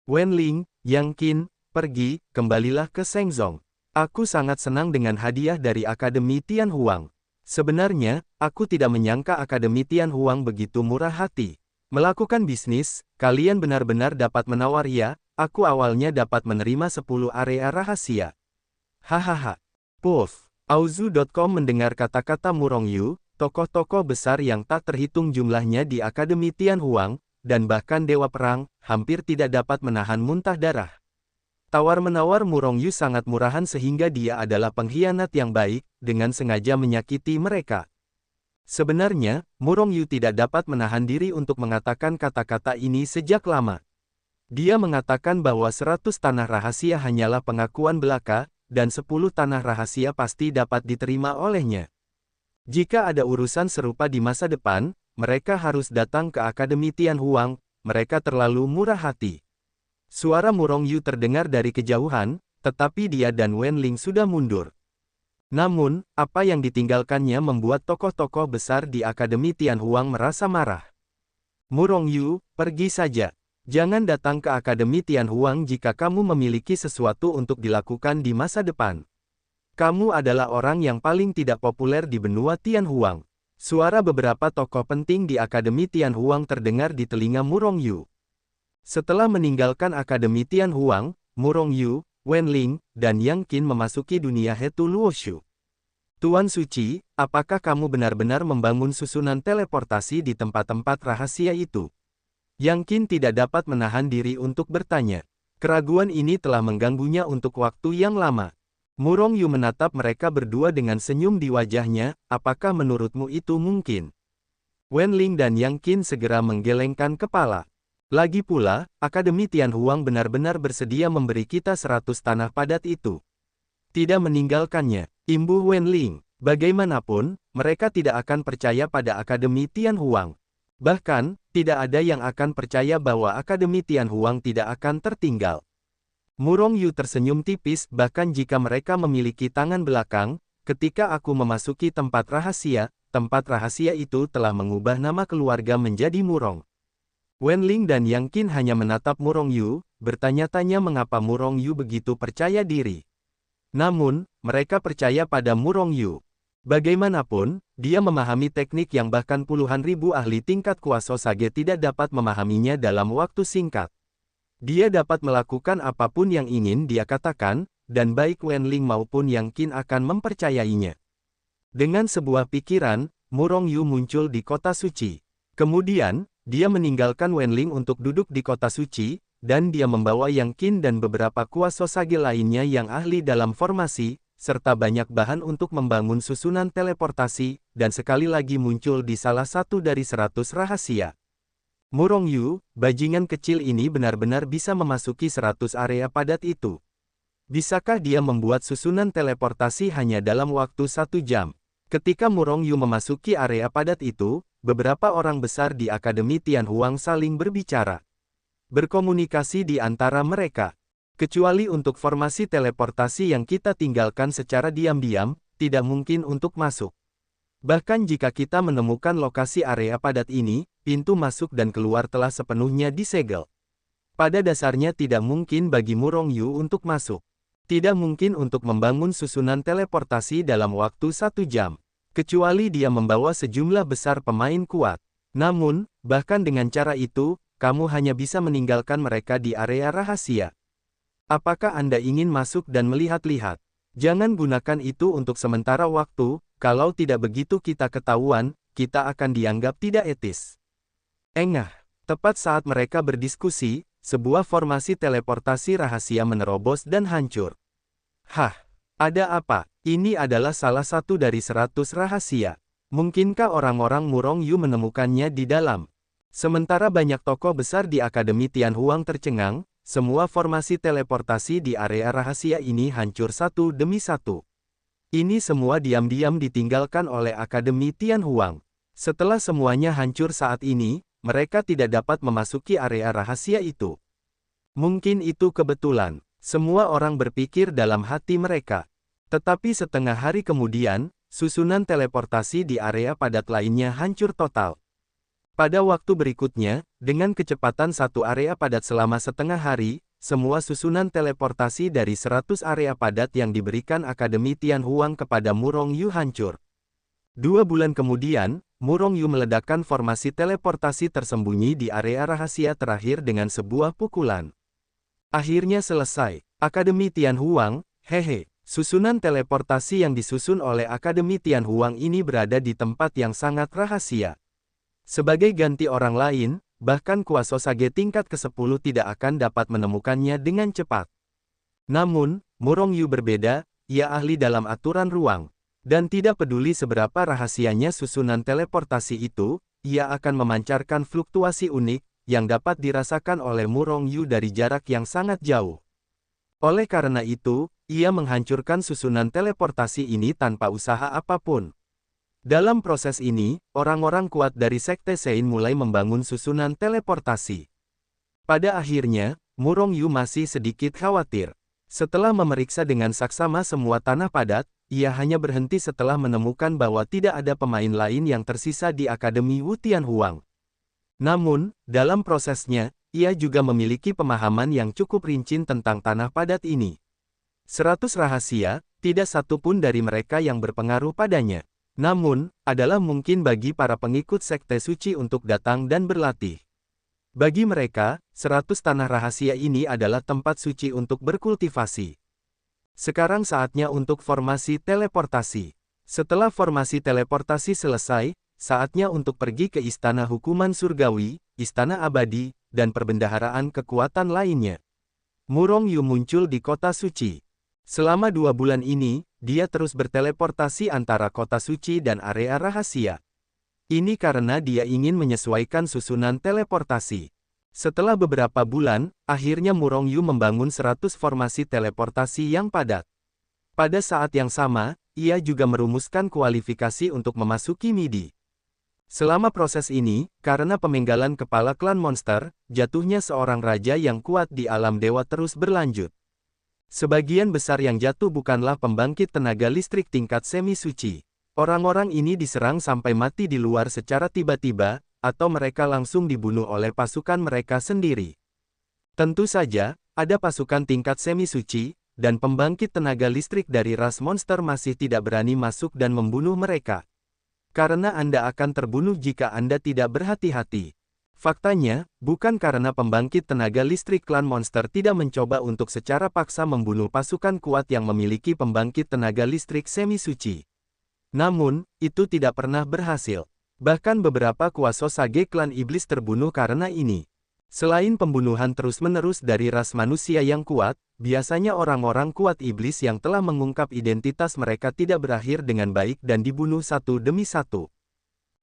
Speaker 1: Wenling, Yang Qin, pergi, kembalilah ke Shengzong. Aku sangat senang dengan hadiah dari Akademi Tianhuang. Sebenarnya, aku tidak menyangka Akademi Tianhuang begitu murah hati. Melakukan bisnis, kalian benar-benar dapat menawar ya, aku awalnya dapat menerima 10 area rahasia. Hahaha. Puff. Auzu.com mendengar kata-kata Murong Yu, tokoh-tokoh besar yang tak terhitung jumlahnya di Akademi Tianhuang, dan bahkan Dewa Perang, hampir tidak dapat menahan muntah darah. Tawar-menawar Murong Yu sangat murahan sehingga dia adalah pengkhianat yang baik, dengan sengaja menyakiti mereka. Sebenarnya, Murong Yu tidak dapat menahan diri untuk mengatakan kata-kata ini sejak lama. Dia mengatakan bahwa 100 tanah rahasia hanyalah pengakuan belaka, dan 10 tanah rahasia pasti dapat diterima olehnya. Jika ada urusan serupa di masa depan, mereka harus datang ke Akademi Tianhuang, mereka terlalu murah hati. Suara Murong Yu terdengar dari kejauhan, tetapi dia dan Wen Ling sudah mundur. Namun, apa yang ditinggalkannya membuat tokoh-tokoh besar di Akademi Tianhuang merasa marah. Murong Yu, pergi saja. Jangan datang ke Akademi Tianhuang jika kamu memiliki sesuatu untuk dilakukan di masa depan. Kamu adalah orang yang paling tidak populer di benua Tianhuang. Suara beberapa tokoh penting di Akademi Tianhuang terdengar di telinga Murong Yu. Setelah meninggalkan Akademi Tianhuang, Murong Yu, Wen Ling, dan Yang Qin memasuki dunia Hetu Luoshu. Tuan Suci, apakah kamu benar-benar membangun susunan teleportasi di tempat-tempat rahasia itu? Yang Qin tidak dapat menahan diri untuk bertanya. Keraguan ini telah mengganggunya untuk waktu yang lama. Murong Yu menatap mereka berdua dengan senyum di wajahnya, apakah menurutmu itu mungkin? Wen Ling dan Yang Qin segera menggelengkan kepala. Lagi pula, Akademi Tianhuang benar-benar bersedia memberi kita 100 tanah padat itu. Tidak meninggalkannya, imbuh Wen Ling. Bagaimanapun, mereka tidak akan percaya pada Akademi Tianhuang. Bahkan, tidak ada yang akan percaya bahwa Akademi Tianhuang tidak akan tertinggal. Murong Yu tersenyum tipis, bahkan jika mereka memiliki tangan belakang, ketika aku memasuki tempat rahasia itu telah mengubah nama keluarga menjadi Murong. Wen Ling dan Yang Qin hanya menatap Murong Yu, bertanya-tanya mengapa Murong Yu begitu percaya diri. Namun, mereka percaya pada Murong Yu. Bagaimanapun, dia memahami teknik yang bahkan puluhan ribu ahli tingkat kuasa Sage tidak dapat memahaminya dalam waktu singkat. Dia dapat melakukan apapun yang ingin dia katakan, dan baik Wen Ling maupun Yang Qin akan mempercayainya. Dengan sebuah pikiran, Murong Yu muncul di kota suci. Kemudian, dia meninggalkan Wen Ling untuk duduk di kota suci, dan dia membawa Yang Qin dan beberapa kuasa Sage lainnya yang ahli dalam formasi, serta banyak bahan untuk membangun susunan teleportasi, dan sekali lagi muncul di salah satu dari 100 rahasia. Murong Yu, bajingan kecil ini benar-benar bisa memasuki 100 area padat itu. Bisakah dia membuat susunan teleportasi hanya dalam waktu 1 jam? Ketika Murong Yu memasuki area padat itu, beberapa orang besar di Akademi Tianhuang saling berbicara. Berkomunikasi di antara mereka. Kecuali untuk formasi teleportasi yang kita tinggalkan secara diam-diam, tidak mungkin untuk masuk. Bahkan jika kita menemukan lokasi area padat ini, pintu masuk dan keluar telah sepenuhnya disegel. Pada dasarnya tidak mungkin bagi Murong Yu untuk masuk. Tidak mungkin untuk membangun susunan teleportasi dalam waktu 1 jam. Kecuali dia membawa sejumlah besar pemain kuat. Namun, bahkan dengan cara itu, kamu hanya bisa meninggalkan mereka di area rahasia. Apakah Anda ingin masuk dan melihat-lihat? Jangan gunakan itu untuk sementara waktu, kalau tidak begitu kita ketahuan, kita akan dianggap tidak etis. Engah, tepat saat mereka berdiskusi, sebuah formasi teleportasi rahasia menerobos dan hancur. Hah, ada apa? Ini adalah salah satu dari 100 rahasia. Mungkinkah orang-orang Murong Yu menemukannya di dalam? Sementara banyak tokoh besar di Akademi Tianhuang tercengang, semua formasi teleportasi di area rahasia ini hancur satu demi satu. Ini semua diam-diam ditinggalkan oleh Akademi Tianhuang. Setelah semuanya hancur saat ini, mereka tidak dapat memasuki area rahasia itu. Mungkin itu kebetulan. Semua orang berpikir dalam hati mereka. Tetapi setengah hari kemudian, susunan teleportasi di area padat lainnya hancur total. Pada waktu berikutnya, dengan kecepatan satu area padat selama setengah hari, semua susunan teleportasi dari 100 area padat yang diberikan Akademi Tianhuang kepada Murong Yu hancur. 2 bulan kemudian, Murong Yu meledakkan formasi teleportasi tersembunyi di area rahasia terakhir dengan sebuah pukulan. Akhirnya selesai. Akademi Tianhuang, hehe. Susunan teleportasi yang disusun oleh Akademi Tianhuang ini berada di tempat yang sangat rahasia. Sebagai ganti orang lain, bahkan kuasa Sage tingkat ke-10 tidak akan dapat menemukannya dengan cepat. Namun, Murong Yu berbeda, ia ahli dalam aturan ruang. Dan tidak peduli seberapa rahasianya susunan teleportasi itu, ia akan memancarkan fluktuasi unik, yang dapat dirasakan oleh Murong Yu dari jarak yang sangat jauh. Oleh karena itu, ia menghancurkan susunan teleportasi ini tanpa usaha apapun. Dalam proses ini, orang-orang kuat dari Sekte Sein mulai membangun susunan teleportasi. Pada akhirnya, Murong Yu masih sedikit khawatir. Setelah memeriksa dengan saksama semua tanah padat, ia hanya berhenti setelah menemukan bahwa tidak ada pemain lain yang tersisa di Akademi Wu Tianhuang. Namun, dalam prosesnya, ia juga memiliki pemahaman yang cukup rinci tentang tanah padat ini. 100 rahasia, tidak satu pun dari mereka yang berpengaruh padanya. Namun, adalah mungkin bagi para pengikut Sekte Suci untuk datang dan berlatih. Bagi mereka, 100 tanah rahasia ini adalah tempat suci untuk berkultivasi. Sekarang saatnya untuk formasi teleportasi. Setelah formasi teleportasi selesai, saatnya untuk pergi ke Istana Hukuman Surgawi, Istana Abadi, dan perbendaharaan kekuatan lainnya. Murong Yu muncul di kota suci. Selama 2 bulan ini, dia terus berteleportasi antara kota suci dan area rahasia. Ini karena dia ingin menyesuaikan susunan teleportasi. Setelah beberapa bulan, akhirnya Murong Yu membangun 100 formasi teleportasi yang padat. Pada saat yang sama, ia juga merumuskan kualifikasi untuk memasuki MIDI. Selama proses ini, karena pemenggalan kepala klan monster, jatuhnya seorang raja yang kuat di alam dewa terus berlanjut. Sebagian besar yang jatuh bukanlah pembangkit tenaga listrik tingkat semi-suci. Orang-orang ini diserang sampai mati di luar secara tiba-tiba, atau mereka langsung dibunuh oleh pasukan mereka sendiri. Tentu saja, ada pasukan tingkat semi-suci, dan pembangkit tenaga listrik dari ras monster masih tidak berani masuk dan membunuh mereka. Karena Anda akan terbunuh jika Anda tidak berhati-hati. Faktanya, bukan karena pembangkit tenaga listrik klan monster tidak mencoba untuk secara paksa membunuh pasukan kuat yang memiliki pembangkit tenaga listrik semi-suci. Namun, itu tidak pernah berhasil. Bahkan beberapa kuasa Sage klan iblis terbunuh karena ini. Selain pembunuhan terus-menerus dari ras manusia yang kuat, biasanya orang-orang kuat iblis yang telah mengungkap identitas mereka tidak berakhir dengan baik dan dibunuh satu demi satu.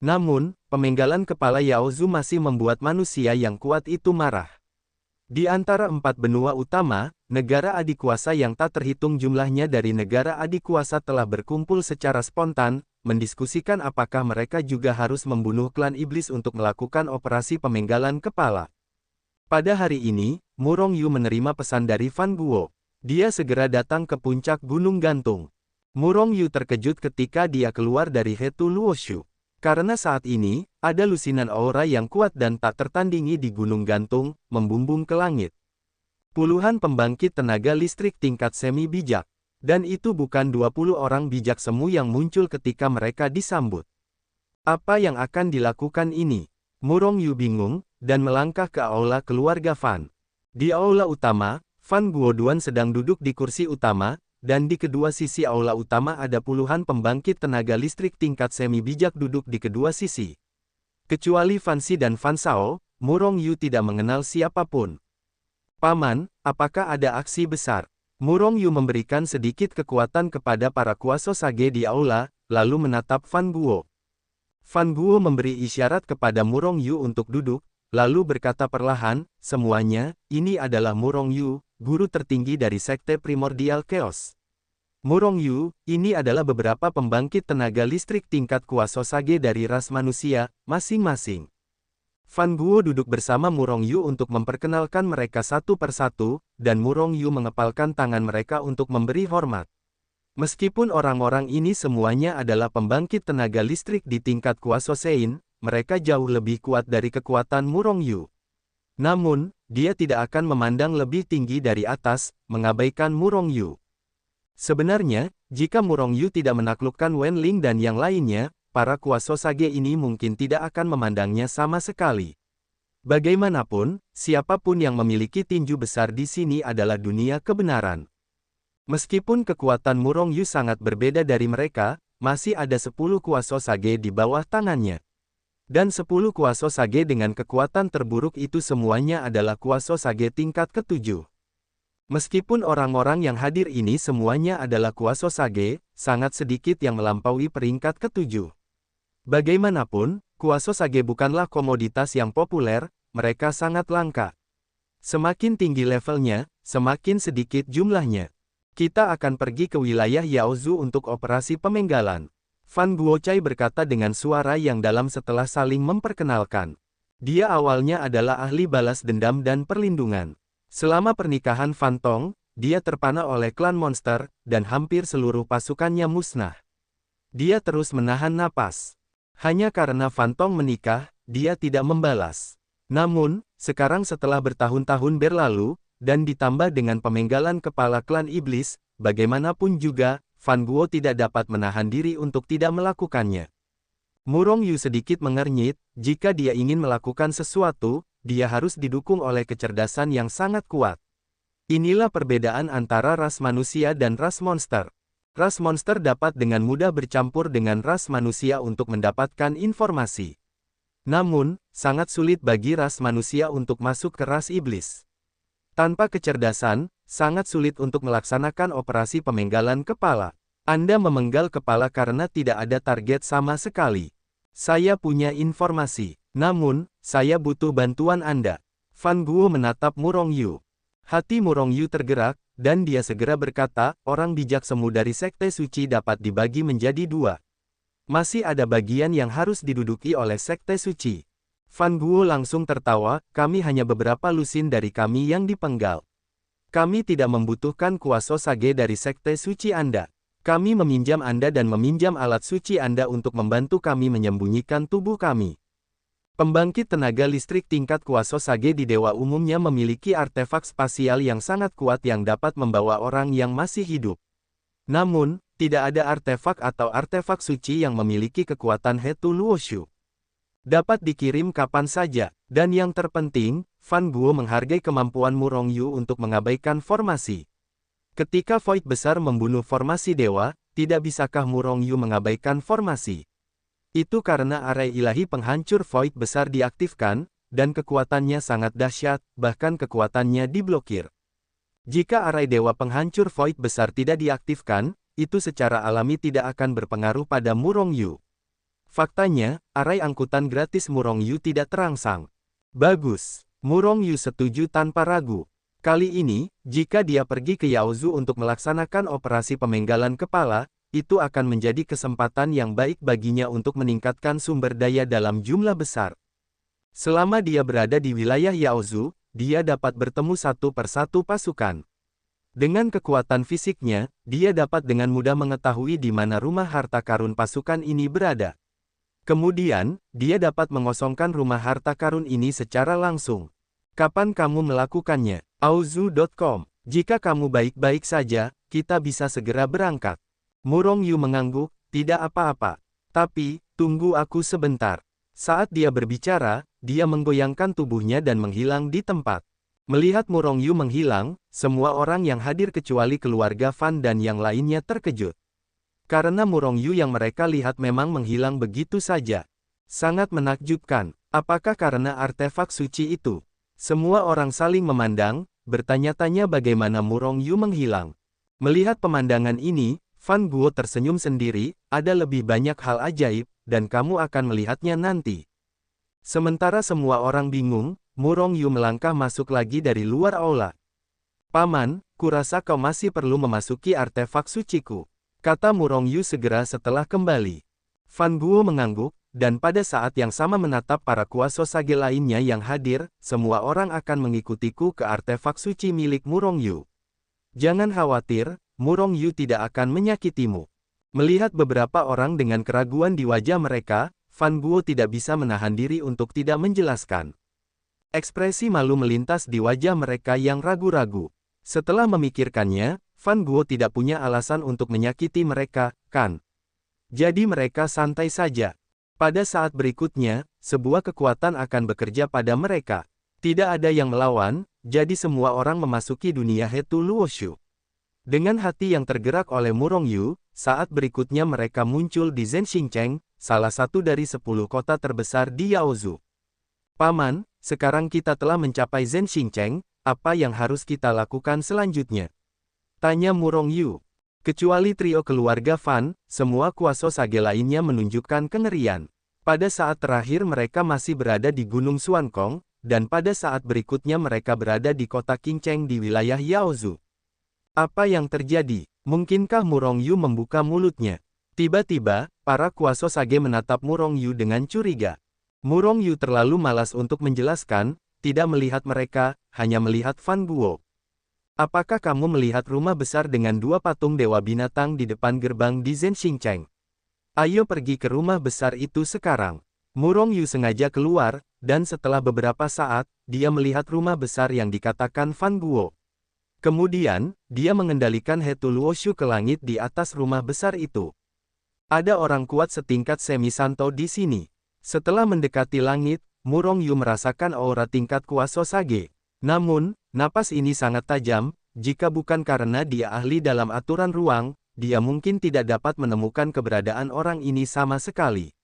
Speaker 1: Namun, pemenggalan kepala Yao Zu masih membuat manusia yang kuat itu marah. Di antara 4 benua utama, negara adikuasa yang tak terhitung jumlahnya dari negara adikuasa telah berkumpul secara spontan, mendiskusikan apakah mereka juga harus membunuh klan iblis untuk melakukan operasi pemenggalan kepala. Pada hari ini, Murong Yu menerima pesan dari Fan Guo. Dia segera datang ke puncak Gunung Gantung. Murong Yu terkejut ketika dia keluar dari Hetu Luoshu. Karena saat ini, ada lusinan aura yang kuat dan tak tertandingi di Gunung Gantung, membumbung ke langit. Puluhan pembangkit tenaga listrik tingkat semi bijak. Dan itu bukan 20 orang bijak semu yang muncul ketika mereka disambut. Apa yang akan dilakukan ini? Murong Yu bingung, dan melangkah ke aula keluarga Fan. Di aula utama, Fan Guoduan sedang duduk di kursi utama, dan di kedua sisi aula utama ada puluhan pembangkit tenaga listrik tingkat semi bijak duduk di kedua sisi. Kecuali Fan Si dan Fan Shao, Murong Yu tidak mengenal siapapun. Paman, apakah ada aksi besar? Murong Yu memberikan sedikit kekuatan kepada para kuasa Sage di aula, lalu menatap Fan Guo. Fan Guo memberi isyarat kepada Murong Yu untuk duduk, lalu berkata perlahan, semuanya, ini adalah Murong Yu, guru tertinggi dari Sekte Primordial Chaos. Murong Yu, ini adalah beberapa pembangkit tenaga listrik tingkat kuasa Sage dari ras manusia, masing-masing. Fan Guo duduk bersama Murong Yu untuk memperkenalkan mereka satu persatu, dan Murong Yu mengepalkan tangan mereka untuk memberi hormat. Meskipun orang-orang ini semuanya adalah pembangkit tenaga listrik di tingkat kuasa Sein, mereka jauh lebih kuat dari kekuatan Murong Yu. Namun, dia tidak akan memandang lebih tinggi dari atas, mengabaikan Murong Yu. Sebenarnya, jika Murong Yu tidak menaklukkan Wen Ling dan yang lainnya, para kuasa Sage ini mungkin tidak akan memandangnya sama sekali. Bagaimanapun, siapapun yang memiliki tinju besar di sini adalah dunia kebenaran. Meskipun kekuatan Murong Yu sangat berbeda dari mereka, masih ada 10 kuasa Sage di bawah tangannya. Dan 10 kuasa Sage dengan kekuatan terburuk itu semuanya adalah kuasa Sage tingkat ke-7. Meskipun orang-orang yang hadir ini semuanya adalah Kuaso Sage, sangat sedikit yang melampaui peringkat ketujuh. Bagaimanapun, Kuaso Sage bukanlah komoditas yang populer, mereka sangat langka. Semakin tinggi levelnya, semakin sedikit jumlahnya. Kita akan pergi ke wilayah Yaozu untuk operasi pemenggalan. Fan Guochai berkata dengan suara yang dalam setelah saling memperkenalkan. Dia awalnya adalah ahli balas dendam dan perlindungan. Selama pernikahan Fan Tong, dia terpana oleh klan monster, dan hampir seluruh pasukannya musnah. Dia terus menahan napas. Hanya karena Fan Tong menikah, dia tidak membalas. Namun, sekarang setelah bertahun-tahun berlalu, dan ditambah dengan pemenggalan kepala klan iblis, bagaimanapun juga, Fan Guo tidak dapat menahan diri untuk tidak melakukannya. Murong Yu sedikit mengernyit, jika dia ingin melakukan sesuatu, dia harus didukung oleh kecerdasan yang sangat kuat. Inilah perbedaan antara ras manusia dan ras monster. Ras monster dapat dengan mudah bercampur dengan ras manusia untuk mendapatkan informasi. Namun, sangat sulit bagi ras manusia untuk masuk ke ras iblis. Tanpa kecerdasan, sangat sulit untuk melaksanakan operasi pemenggalan kepala. Anda memenggal kepala karena tidak ada target sama sekali. Saya punya informasi, namun, saya butuh bantuan Anda. Fan Guo menatap Murong Yu. Hati Murong Yu tergerak, dan dia segera berkata, orang bijak semu dari Sekte Suci dapat dibagi menjadi dua. Masih ada bagian yang harus diduduki oleh Sekte Suci. Fan Guo langsung tertawa, kami hanya beberapa lusin dari kami yang dipenggal. Kami tidak membutuhkan Kuaso Sage dari Sekte Suci Anda. Kami meminjam Anda dan meminjam alat suci Anda untuk membantu kami menyembunyikan tubuh kami. Pembangkit tenaga listrik tingkat Kuaso Sage di Dewa umumnya memiliki artefak spasial yang sangat kuat yang dapat membawa orang yang masih hidup. Namun, tidak ada artefak atau artefak suci yang memiliki kekuatan Hetu Luoshu. Dapat dikirim kapan saja, dan yang terpenting, Fan Guo menghargai kemampuan Murong Yu untuk mengabaikan formasi. Ketika Void besar membunuh formasi dewa, tidak bisakah Murong Yu mengabaikan formasi? Itu karena arai ilahi penghancur Void besar diaktifkan, dan kekuatannya sangat dahsyat, bahkan kekuatannya diblokir. Jika arai dewa penghancur Void besar tidak diaktifkan, itu secara alami tidak akan berpengaruh pada Murong Yu. Faktanya, arai angkutan gratis Murong Yu tidak terangsang. Bagus, Murong Yu setuju tanpa ragu. Kali ini, jika dia pergi ke Yaozu untuk melaksanakan operasi pemenggalan kepala, itu akan menjadi kesempatan yang baik baginya untuk meningkatkan sumber daya dalam jumlah besar. Selama dia berada di wilayah Yaozu, dia dapat bertemu satu persatu pasukan. Dengan kekuatan fisiknya, dia dapat dengan mudah mengetahui di mana rumah harta karun pasukan ini berada. Kemudian, dia dapat mengosongkan rumah harta karun ini secara langsung. Kapan kamu melakukannya? Aozu.com. Jika kamu baik-baik saja, kita bisa segera berangkat. Murong Yu mengangguk, tidak apa-apa. Tapi, tunggu aku sebentar. Saat dia berbicara, dia menggoyangkan tubuhnya dan menghilang di tempat. Melihat Murong Yu menghilang, semua orang yang hadir kecuali keluarga Fan dan yang lainnya terkejut. Karena Murong Yu yang mereka lihat memang menghilang begitu saja. Sangat menakjubkan. Apakah karena artefak suci itu? Semua orang saling memandang, bertanya-tanya bagaimana Murong Yu menghilang. Melihat pemandangan ini, Fan Guo tersenyum sendiri, ada lebih banyak hal ajaib, dan kamu akan melihatnya nanti. Sementara semua orang bingung, Murong Yu melangkah masuk lagi dari luar aula. Paman, kurasa kau masih perlu memasuki artefak suciku, kata Murong Yu segera setelah kembali. Fan Guo mengangguk, dan pada saat yang sama menatap para Kuaso Sage lainnya yang hadir, semua orang akan mengikutiku ke artefak suci milik Murong Yu. Jangan khawatir, Murong Yu tidak akan menyakitimu. Melihat beberapa orang dengan keraguan di wajah mereka, Fan Guo tidak bisa menahan diri untuk tidak menjelaskan. Ekspresi malu melintas di wajah mereka yang ragu-ragu. Setelah memikirkannya, Fan Guo tidak punya alasan untuk menyakiti mereka, kan? Jadi mereka santai saja. Pada saat berikutnya, sebuah kekuatan akan bekerja pada mereka. Tidak ada yang melawan, jadi semua orang memasuki dunia Hetu Luoshu. Dengan hati yang tergerak oleh Murong Yu, saat berikutnya mereka muncul di Zhenxingcheng, salah satu dari 10 kota terbesar di Yaozu. Paman, sekarang kita telah mencapai Zhenxingcheng, apa yang harus kita lakukan selanjutnya? Tanya Murong Yu. Kecuali trio keluarga Fan, semua kuasa sage lainnya menunjukkan kengerian. Pada saat terakhir mereka masih berada di Gunung Xuankong, dan pada saat berikutnya mereka berada di kota Qingcheng di wilayah Yaozu. Apa yang terjadi? Mungkinkah Murong Yu membuka mulutnya? Tiba-tiba, para kuasa sage menatap Murong Yu dengan curiga. Murong Yu terlalu malas untuk menjelaskan, tidak melihat mereka, hanya melihat Fan Guo. Apakah kamu melihat rumah besar dengan dua patung dewa binatang di depan gerbang di Zhenxingcheng? Ayo pergi ke rumah besar itu sekarang. Murong Yu sengaja keluar, dan setelah beberapa saat, dia melihat rumah besar yang dikatakan Fan Guo. Kemudian, dia mengendalikan Hetu Luoshu ke langit di atas rumah besar itu. Ada orang kuat setingkat semi-santo di sini. Setelah mendekati langit, Murong Yu merasakan aura tingkat kuasa sage. Namun, napas ini sangat tajam, jika bukan karena dia ahli dalam aturan ruang, dia mungkin tidak dapat menemukan keberadaan orang ini sama sekali.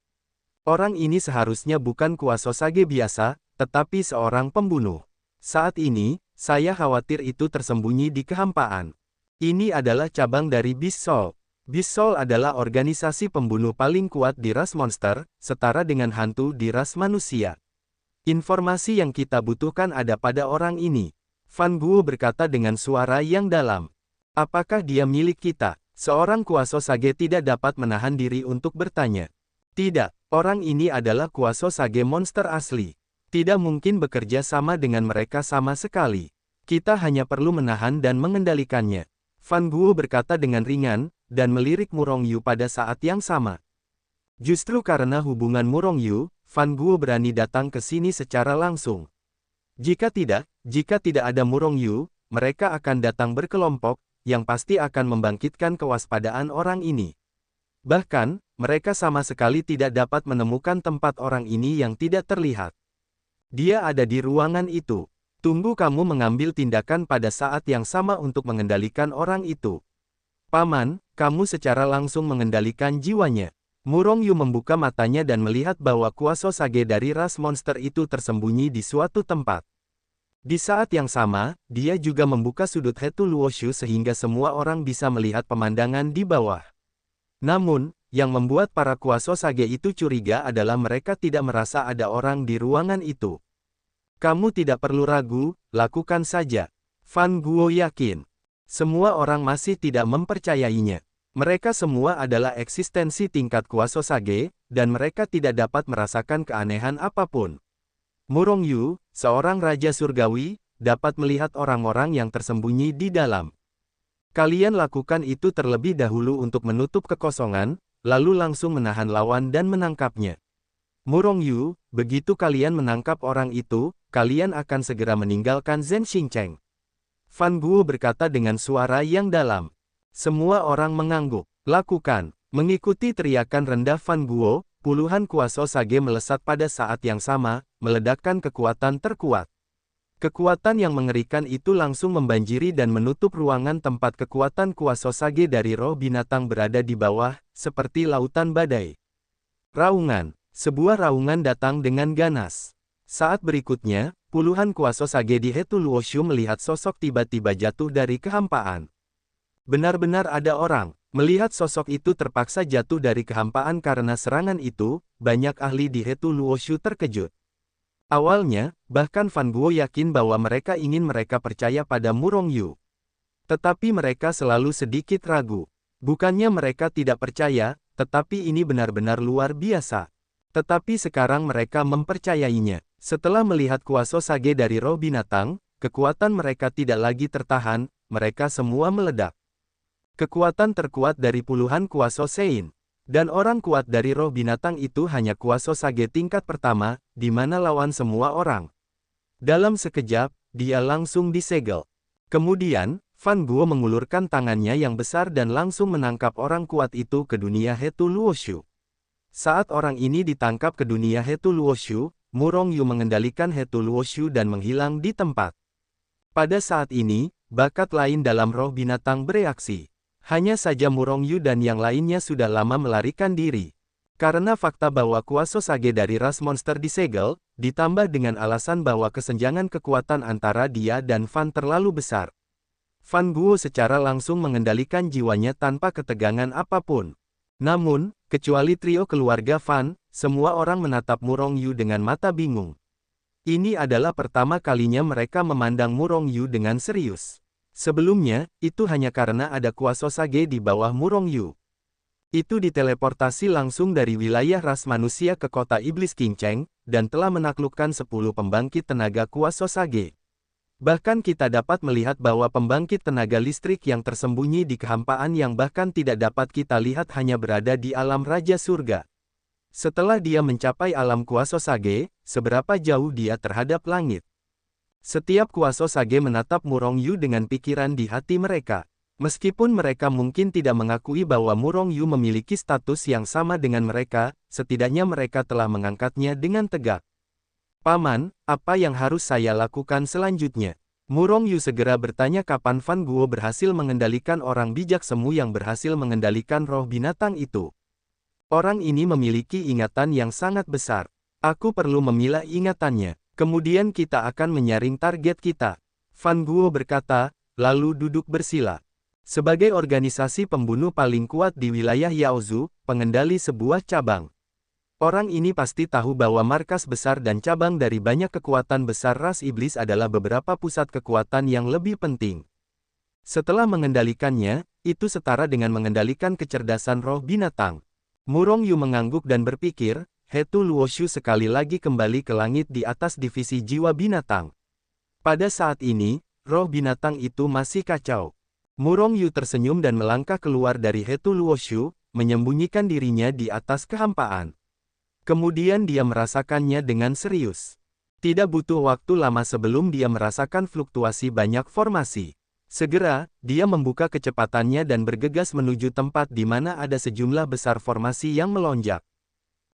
Speaker 1: Orang ini seharusnya bukan kuasa sage biasa, tetapi seorang pembunuh. Saat ini, saya khawatir itu tersembunyi di kehampaan. Ini adalah cabang dari Beast Soul. Beast Soul adalah organisasi pembunuh paling kuat di ras monster, setara dengan hantu di ras manusia. Informasi yang kita butuhkan ada pada orang ini. Fan Guo berkata dengan suara yang dalam. Apakah dia milik kita? Seorang kuasa sage tidak dapat menahan diri untuk bertanya. Tidak, orang ini adalah kuasa sage monster asli. Tidak mungkin bekerja sama dengan mereka sama sekali. Kita hanya perlu menahan dan mengendalikannya. Fan Guo berkata dengan ringan, dan melirik Murong Yu pada saat yang sama. Justru karena hubungan Murong Yu, Fan Guo berani datang ke sini secara langsung. Jika tidak ada Murong Yu, mereka akan datang berkelompok, yang pasti akan membangkitkan kewaspadaan orang ini. Bahkan, mereka sama sekali tidak dapat menemukan tempat orang ini yang tidak terlihat. Dia ada di ruangan itu. Tunggu kamu mengambil tindakan pada saat yang sama untuk mengendalikan orang itu. Paman, kamu secara langsung mengendalikan jiwanya. Murong Yu membuka matanya dan melihat bahwa kuasa sage dari ras monster itu tersembunyi di suatu tempat. Di saat yang sama, dia juga membuka sudut Hetu Luoshu sehingga semua orang bisa melihat pemandangan di bawah. Namun, yang membuat para kuasa sage itu curiga adalah mereka tidak merasa ada orang di ruangan itu. Kamu tidak perlu ragu, lakukan saja. Fan Guo yakin. Semua orang masih tidak mempercayainya. Mereka semua adalah eksistensi tingkat kuasa sage, dan mereka tidak dapat merasakan keanehan apapun. Murong Yu, seorang raja surgawi, dapat melihat orang-orang yang tersembunyi di dalam. Kalian lakukan itu terlebih dahulu untuk menutup kekosongan, lalu langsung menahan lawan dan menangkapnya. Murong Yu, begitu kalian menangkap orang itu, kalian akan segera meninggalkan Zhenxingcheng. Fan Guo berkata dengan suara yang dalam. Semua orang mengangguk. Lakukan. Mengikuti teriakan rendah Fan Guo, puluhan kuasa sage melesat pada saat yang sama, meledakkan kekuatan terkuat. Kekuatan yang mengerikan itu langsung membanjiri dan menutup ruangan tempat kekuatan kuasa sage dari roh binatang berada di bawah, seperti lautan badai. Raungan. Sebuah raungan datang dengan ganas. Saat berikutnya, puluhan kuasa sage di Hetu Luoshu melihat sosok tiba-tiba jatuh dari kehampaan. Benar-benar ada orang. Melihat sosok itu terpaksa jatuh dari kehampaan karena serangan itu, banyak ahli di Hetu Luoshu terkejut. Awalnya, bahkan Fan Guo yakin bahwa mereka ingin mereka percaya pada Murong Yu. Tetapi mereka selalu sedikit ragu. Bukannya mereka tidak percaya, tetapi ini benar-benar luar biasa. Tetapi sekarang mereka mempercayainya. Setelah melihat kuasa sage dari roh binatang, kekuatan mereka tidak lagi tertahan, mereka semua meledak. Kekuatan terkuat dari puluhan kuasa Sein. Dan orang kuat dari roh binatang itu hanya kuasa sage tingkat pertama, di mana lawan semua orang. Dalam sekejap, dia langsung disegel. Kemudian, Fan Guo mengulurkan tangannya yang besar dan langsung menangkap orang kuat itu ke dunia Hetu Luoshu. Saat orang ini ditangkap ke dunia Hetu Luoshu, Murong Yu mengendalikan Hetu Luoshu dan menghilang di tempat. Pada saat ini, bakat lain dalam roh binatang bereaksi. Hanya saja Murong Yu dan yang lainnya sudah lama melarikan diri. Karena fakta bahwa kuasa Sage dari ras monster disegel, ditambah dengan alasan bahwa kesenjangan kekuatan antara dia dan Fan terlalu besar. Fan Guo secara langsung mengendalikan jiwanya tanpa ketegangan apapun. Namun, kecuali trio keluarga Fan, semua orang menatap Murong Yu dengan mata bingung. Ini adalah pertama kalinya mereka memandang Murong Yu dengan serius. Sebelumnya, itu hanya karena ada kuasa Sage di bawah Murong Yu. Itu diteleportasi langsung dari wilayah ras manusia ke kota iblis King Cheng, dan telah menaklukkan 10 pembangkit tenaga kuasa Sage. Bahkan kita dapat melihat bahwa pembangkit tenaga listrik yang tersembunyi di kehampaan yang bahkan tidak dapat kita lihat hanya berada di alam Raja Surga. Setelah dia mencapai alam kuasa Sage, seberapa jauh dia terhadap langit. Setiap kuasa Sage menatap Murong Yu dengan pikiran di hati mereka. Meskipun mereka mungkin tidak mengakui bahwa Murong Yu memiliki status yang sama dengan mereka, setidaknya mereka telah mengangkatnya dengan tegak. Paman, apa yang harus saya lakukan selanjutnya? Murong Yu segera bertanya kapan Fan Guo berhasil mengendalikan orang bijak semu yang berhasil mengendalikan roh binatang itu. Orang ini memiliki ingatan yang sangat besar. Aku perlu memilah ingatannya. Kemudian kita akan menyaring target kita. Fan Guo berkata, lalu duduk bersila. Sebagai organisasi pembunuh paling kuat di wilayah Yaozu, pengendali sebuah cabang. Orang ini pasti tahu bahwa markas besar dan cabang dari banyak kekuatan besar ras iblis adalah beberapa pusat kekuatan yang lebih penting. Setelah mengendalikannya, itu setara dengan mengendalikan kecerdasan roh binatang. Murong Yu mengangguk dan berpikir, Hetu Luoshu sekali lagi kembali ke langit di atas divisi jiwa binatang. Pada saat ini, roh binatang itu masih kacau. Murong Yu tersenyum dan melangkah keluar dari Hetu Luoshu, menyembunyikan dirinya di atas kehampaan. Kemudian dia merasakannya dengan serius. Tidak butuh waktu lama sebelum dia merasakan fluktuasi banyak formasi. Segera, dia membuka kecepatannya dan bergegas menuju tempat di mana ada sejumlah besar formasi yang melonjak.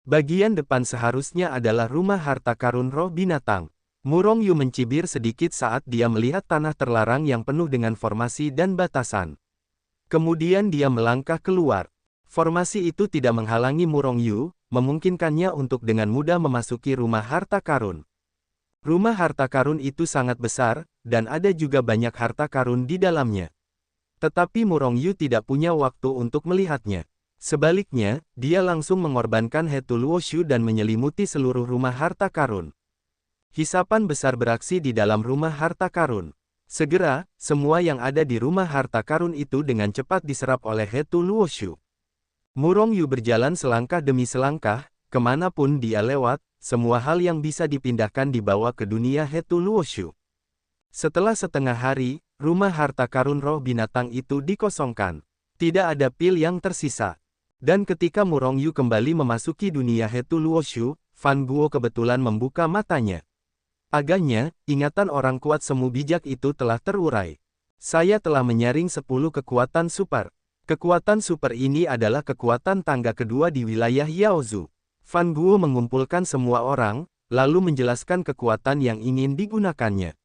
Speaker 1: Bagian depan seharusnya adalah rumah harta karun roh binatang. Murong Yu mencibir sedikit saat dia melihat tanah terlarang yang penuh dengan formasi dan batasan. Kemudian dia melangkah keluar. Formasi itu tidak menghalangi Murong Yu, memungkinkannya untuk dengan mudah memasuki rumah harta karun. Rumah harta karun itu sangat besar, dan ada juga banyak harta karun di dalamnya. Tetapi Murong Yu tidak punya waktu untuk melihatnya. Sebaliknya, dia langsung mengorbankan Hetu Luoshu dan menyelimuti seluruh rumah harta karun. Hisapan besar beraksi di dalam rumah harta karun. Segera, semua yang ada di rumah harta karun itu dengan cepat diserap oleh Hetu Luoshu. Murong Yu berjalan selangkah demi selangkah, kemanapun dia lewat, semua hal yang bisa dipindahkan dibawa ke dunia Hetu Luoshu. Setelah setengah hari, rumah harta karun roh binatang itu dikosongkan. Tidak ada pil yang tersisa. Dan ketika Murong Yu kembali memasuki dunia Hetu Luoshu, Fan Guo kebetulan membuka matanya. Agaknya, ingatan orang kuat semu bijak itu telah terurai. Saya telah menyaring 10 kekuatan super. Kekuatan super ini adalah kekuatan tangga kedua di wilayah Yaozu. Fan Guo mengumpulkan semua orang, lalu menjelaskan kekuatan yang ingin digunakannya.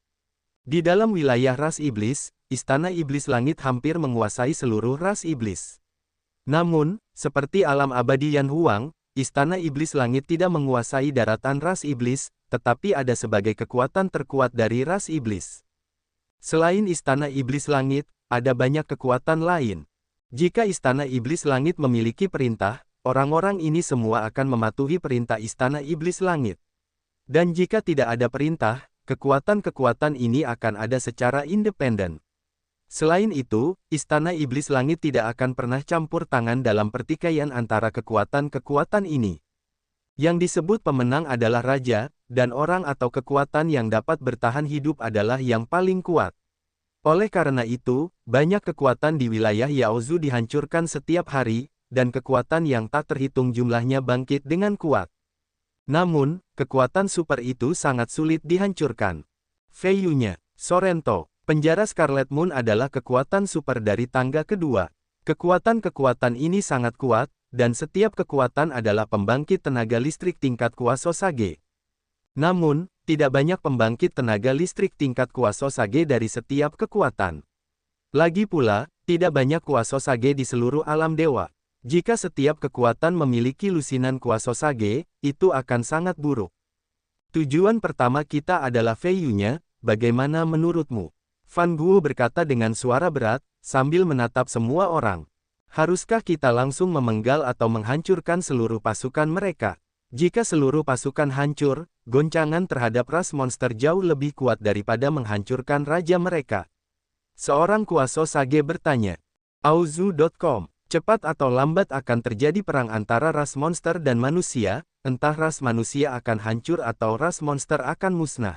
Speaker 1: Di dalam wilayah ras iblis, Istana Iblis Langit hampir menguasai seluruh ras iblis. Namun, seperti alam abadi Yan Huang, Istana Iblis Langit tidak menguasai daratan ras iblis, tetapi ada sebagai kekuatan terkuat dari ras iblis. Selain Istana Iblis Langit, ada banyak kekuatan lain. Jika Istana Iblis Langit memiliki perintah, orang-orang ini semua akan mematuhi perintah Istana Iblis Langit. Dan jika tidak ada perintah, kekuatan-kekuatan ini akan ada secara independen. Selain itu, Istana Iblis Langit tidak akan pernah campur tangan dalam pertikaian antara kekuatan-kekuatan ini. Yang disebut pemenang adalah raja, dan orang atau kekuatan yang dapat bertahan hidup adalah yang paling kuat. Oleh karena itu, banyak kekuatan di wilayah Yaozu dihancurkan setiap hari, dan kekuatan yang tak terhitung jumlahnya bangkit dengan kuat. Namun, kekuatan super itu sangat sulit dihancurkan. Fei-yu-nya, Sorrento, penjara Scarlet Moon adalah kekuatan super dari tangga kedua. Kekuatan-kekuatan ini sangat kuat, dan setiap kekuatan adalah pembangkit tenaga listrik tingkat kuasa Sage. Namun, tidak banyak pembangkit tenaga listrik tingkat kuasa Sage dari setiap kekuatan. Lagi pula, tidak banyak kuasa Sage di seluruh alam dewa. Jika setiap kekuatan memiliki lusinan Kuasosage, itu akan sangat buruk. Tujuan pertama kita adalah Feiyu-nya, bagaimana menurutmu? Fan Guo berkata dengan suara berat, sambil menatap semua orang. Haruskah kita langsung memenggal atau menghancurkan seluruh pasukan mereka? Jika seluruh pasukan hancur, goncangan terhadap ras monster jauh lebih kuat daripada menghancurkan raja mereka. Seorang Kuasosage bertanya. Auzu.com. Cepat atau lambat akan terjadi perang antara ras monster dan manusia, entah ras manusia akan hancur atau ras monster akan musnah.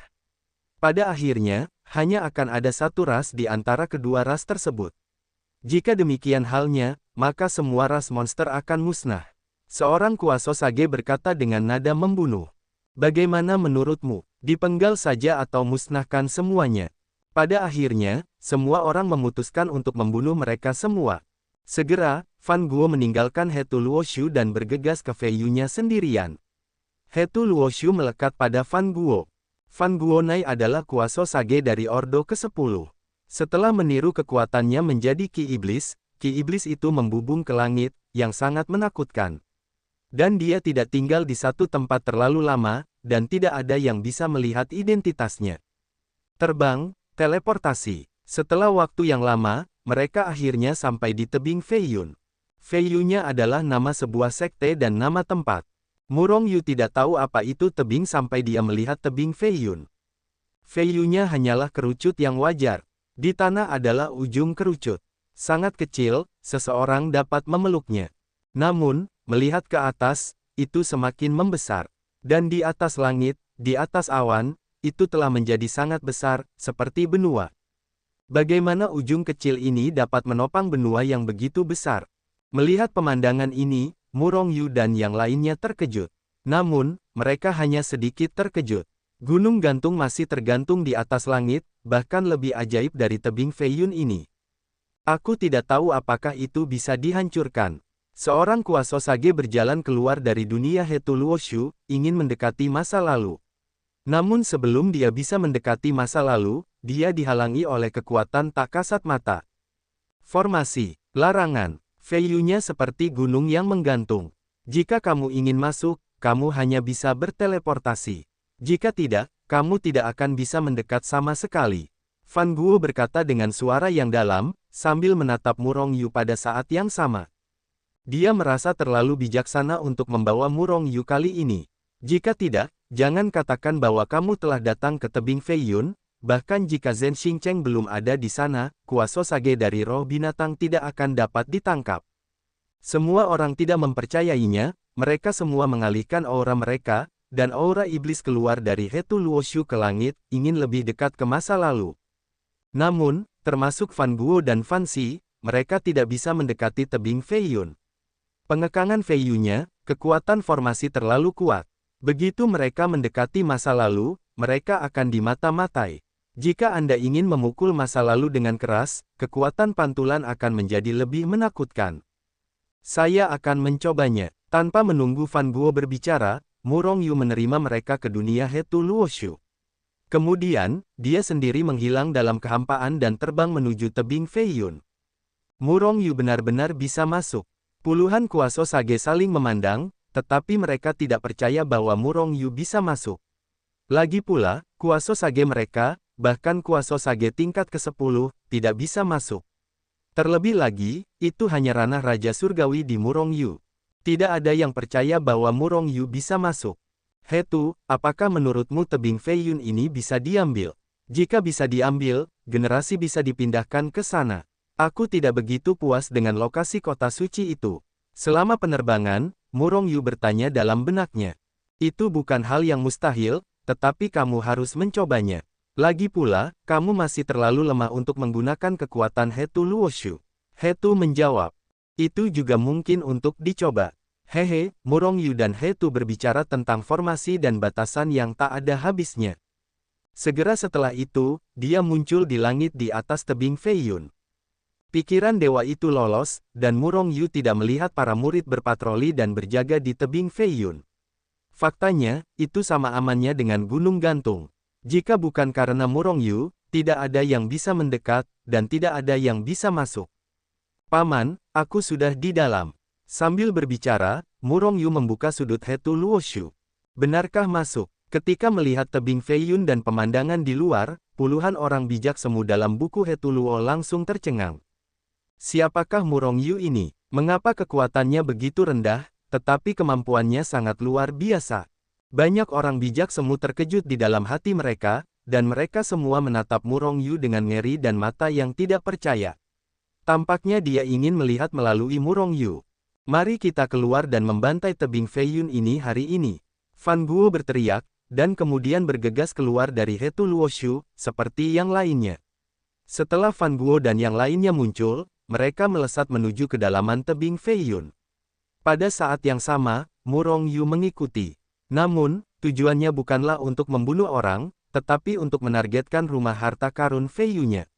Speaker 1: Pada akhirnya, hanya akan ada satu ras di antara kedua ras tersebut. Jika demikian halnya, maka semua ras monster akan musnah. Seorang Kuasosage berkata dengan nada membunuh. Bagaimana menurutmu, dipenggal saja atau musnahkan semuanya? Pada akhirnya, semua orang memutuskan untuk membunuh mereka semua. Segera, Fan Guo meninggalkan Hetu Luoshu dan bergegas ke Feiyu-nya sendirian. Hetu Luoshu melekat pada Fan Guo. Fan Guo Nai adalah Kuasosage dari Ordo ke-10. Setelah meniru kekuatannya menjadi Ki Iblis itu membubung ke langit, yang sangat menakutkan. Dan dia tidak tinggal di satu tempat terlalu lama, dan tidak ada yang bisa melihat identitasnya. Terbang, teleportasi. Setelah waktu yang lama, mereka akhirnya sampai di tebing Feiyun. Feiyu-nya adalah nama sebuah sekte dan nama tempat. Murong Yu tidak tahu apa itu tebing sampai dia melihat tebing Feiyun. Feiyu-nya hanyalah kerucut yang wajar. Di tanah adalah ujung kerucut. Sangat kecil, seseorang dapat memeluknya. Namun, melihat ke atas, itu semakin membesar. Dan di atas langit, di atas awan, itu telah menjadi sangat besar, seperti benua. Bagaimana ujung kecil ini dapat menopang benua yang begitu besar? Melihat pemandangan ini, Murong Yu dan yang lainnya terkejut. Namun, mereka hanya sedikit terkejut. Gunung gantung masih tergantung di atas langit, bahkan lebih ajaib dari tebing Feiyun ini. Aku tidak tahu apakah itu bisa dihancurkan. Seorang Kuasosage berjalan keluar dari dunia Hetu Luoshu, ingin mendekati masa lalu. Namun sebelum dia bisa mendekati masa lalu, dia dihalangi oleh kekuatan tak kasat mata. Formasi, larangan, Feiyu-nya seperti gunung yang menggantung. Jika kamu ingin masuk, kamu hanya bisa berteleportasi. Jika tidak, kamu tidak akan bisa mendekat sama sekali. Fan Guo berkata dengan suara yang dalam, sambil menatap Murong Yu pada saat yang sama. Dia merasa terlalu bijaksana untuk membawa Murong Yu kali ini. Jika tidak, jangan katakan bahwa kamu telah datang ke tebing Feiyun, bahkan jika Zhen Xingcheng belum ada di sana, Kuasosage dari roh binatang tidak akan dapat ditangkap. Semua orang tidak mempercayainya, mereka semua mengalihkan aura mereka, dan aura iblis keluar dari Hetu Luoshu ke langit, ingin lebih dekat ke masa lalu. Namun, termasuk Fan Guo dan Fan Xi, mereka tidak bisa mendekati tebing Feiyun. Pengekangan Feiyu-nya, kekuatan formasi terlalu kuat. Begitu mereka mendekati masa lalu, mereka akan dimata-matai. Jika Anda ingin memukul masa lalu dengan keras, kekuatan pantulan akan menjadi lebih menakutkan. Saya akan mencobanya. Tanpa menunggu Fan Guo berbicara, Murong Yu menerima mereka ke dunia Hetu Luoshu. Kemudian, dia sendiri menghilang dalam kehampaan dan terbang menuju tebing Feiyun. Murong Yu benar-benar bisa masuk. Puluhan Kuasosage saling memandang, tetapi mereka tidak percaya bahwa Murong Yu bisa masuk. Lagi pula, Kuasosage mereka, bahkan Kuasosage tingkat ke-10, tidak bisa masuk. Terlebih lagi, itu hanya ranah Raja Surgawi di Murong Yu. Tidak ada yang percaya bahwa Murong Yu bisa masuk. Hetu, apakah menurutmu tebing Feiyun ini bisa diambil? Jika bisa diambil, generasi bisa dipindahkan ke sana. Aku tidak begitu puas dengan lokasi kota suci itu. Selama penerbangan, Murong Yu bertanya dalam benaknya. Itu bukan hal yang mustahil, tetapi kamu harus mencobanya. Lagi pula, kamu masih terlalu lemah untuk menggunakan kekuatan Hetu Luoshu. Hetu menjawab. Itu juga mungkin untuk dicoba. Hehe, Murong Yu dan Hetu berbicara tentang formasi dan batasan yang tak ada habisnya. Segera setelah itu, dia muncul di langit di atas tebing Feiyun. Pikiran dewa itu lolos, dan Murong Yu tidak melihat para murid berpatroli dan berjaga di tebing Feiyun. Faktanya, itu sama amannya dengan gunung gantung. Jika bukan karena Murong Yu, tidak ada yang bisa mendekat, dan tidak ada yang bisa masuk. Paman, aku sudah di dalam. Sambil berbicara, Murong Yu membuka sudut Hetu Luoshu. Benarkah masuk? Ketika melihat tebing Fei Yun dan pemandangan di luar, puluhan orang bijak semu dalam buku Hetu Luo langsung tercengang. Siapakah Murong Yu ini? Mengapa kekuatannya begitu rendah, tetapi kemampuannya sangat luar biasa? Banyak orang bijak semu terkejut di dalam hati mereka, dan mereka semua menatap Murong Yu dengan ngeri dan mata yang tidak percaya. Tampaknya dia ingin melihat melalui Murong Yu. Mari kita keluar dan membantai tebing Fei Yun ini hari ini. Fan Guo berteriak, dan kemudian bergegas keluar dari Hetu Luoshu, seperti yang lainnya. Setelah Fan Guo dan yang lainnya muncul, mereka melesat menuju kedalaman tebing Fei Yun. Pada saat yang sama, Murong Yu mengikuti. Namun, tujuannya bukanlah untuk membunuh orang, tetapi untuk menargetkan rumah harta karun Fei Yun-nya.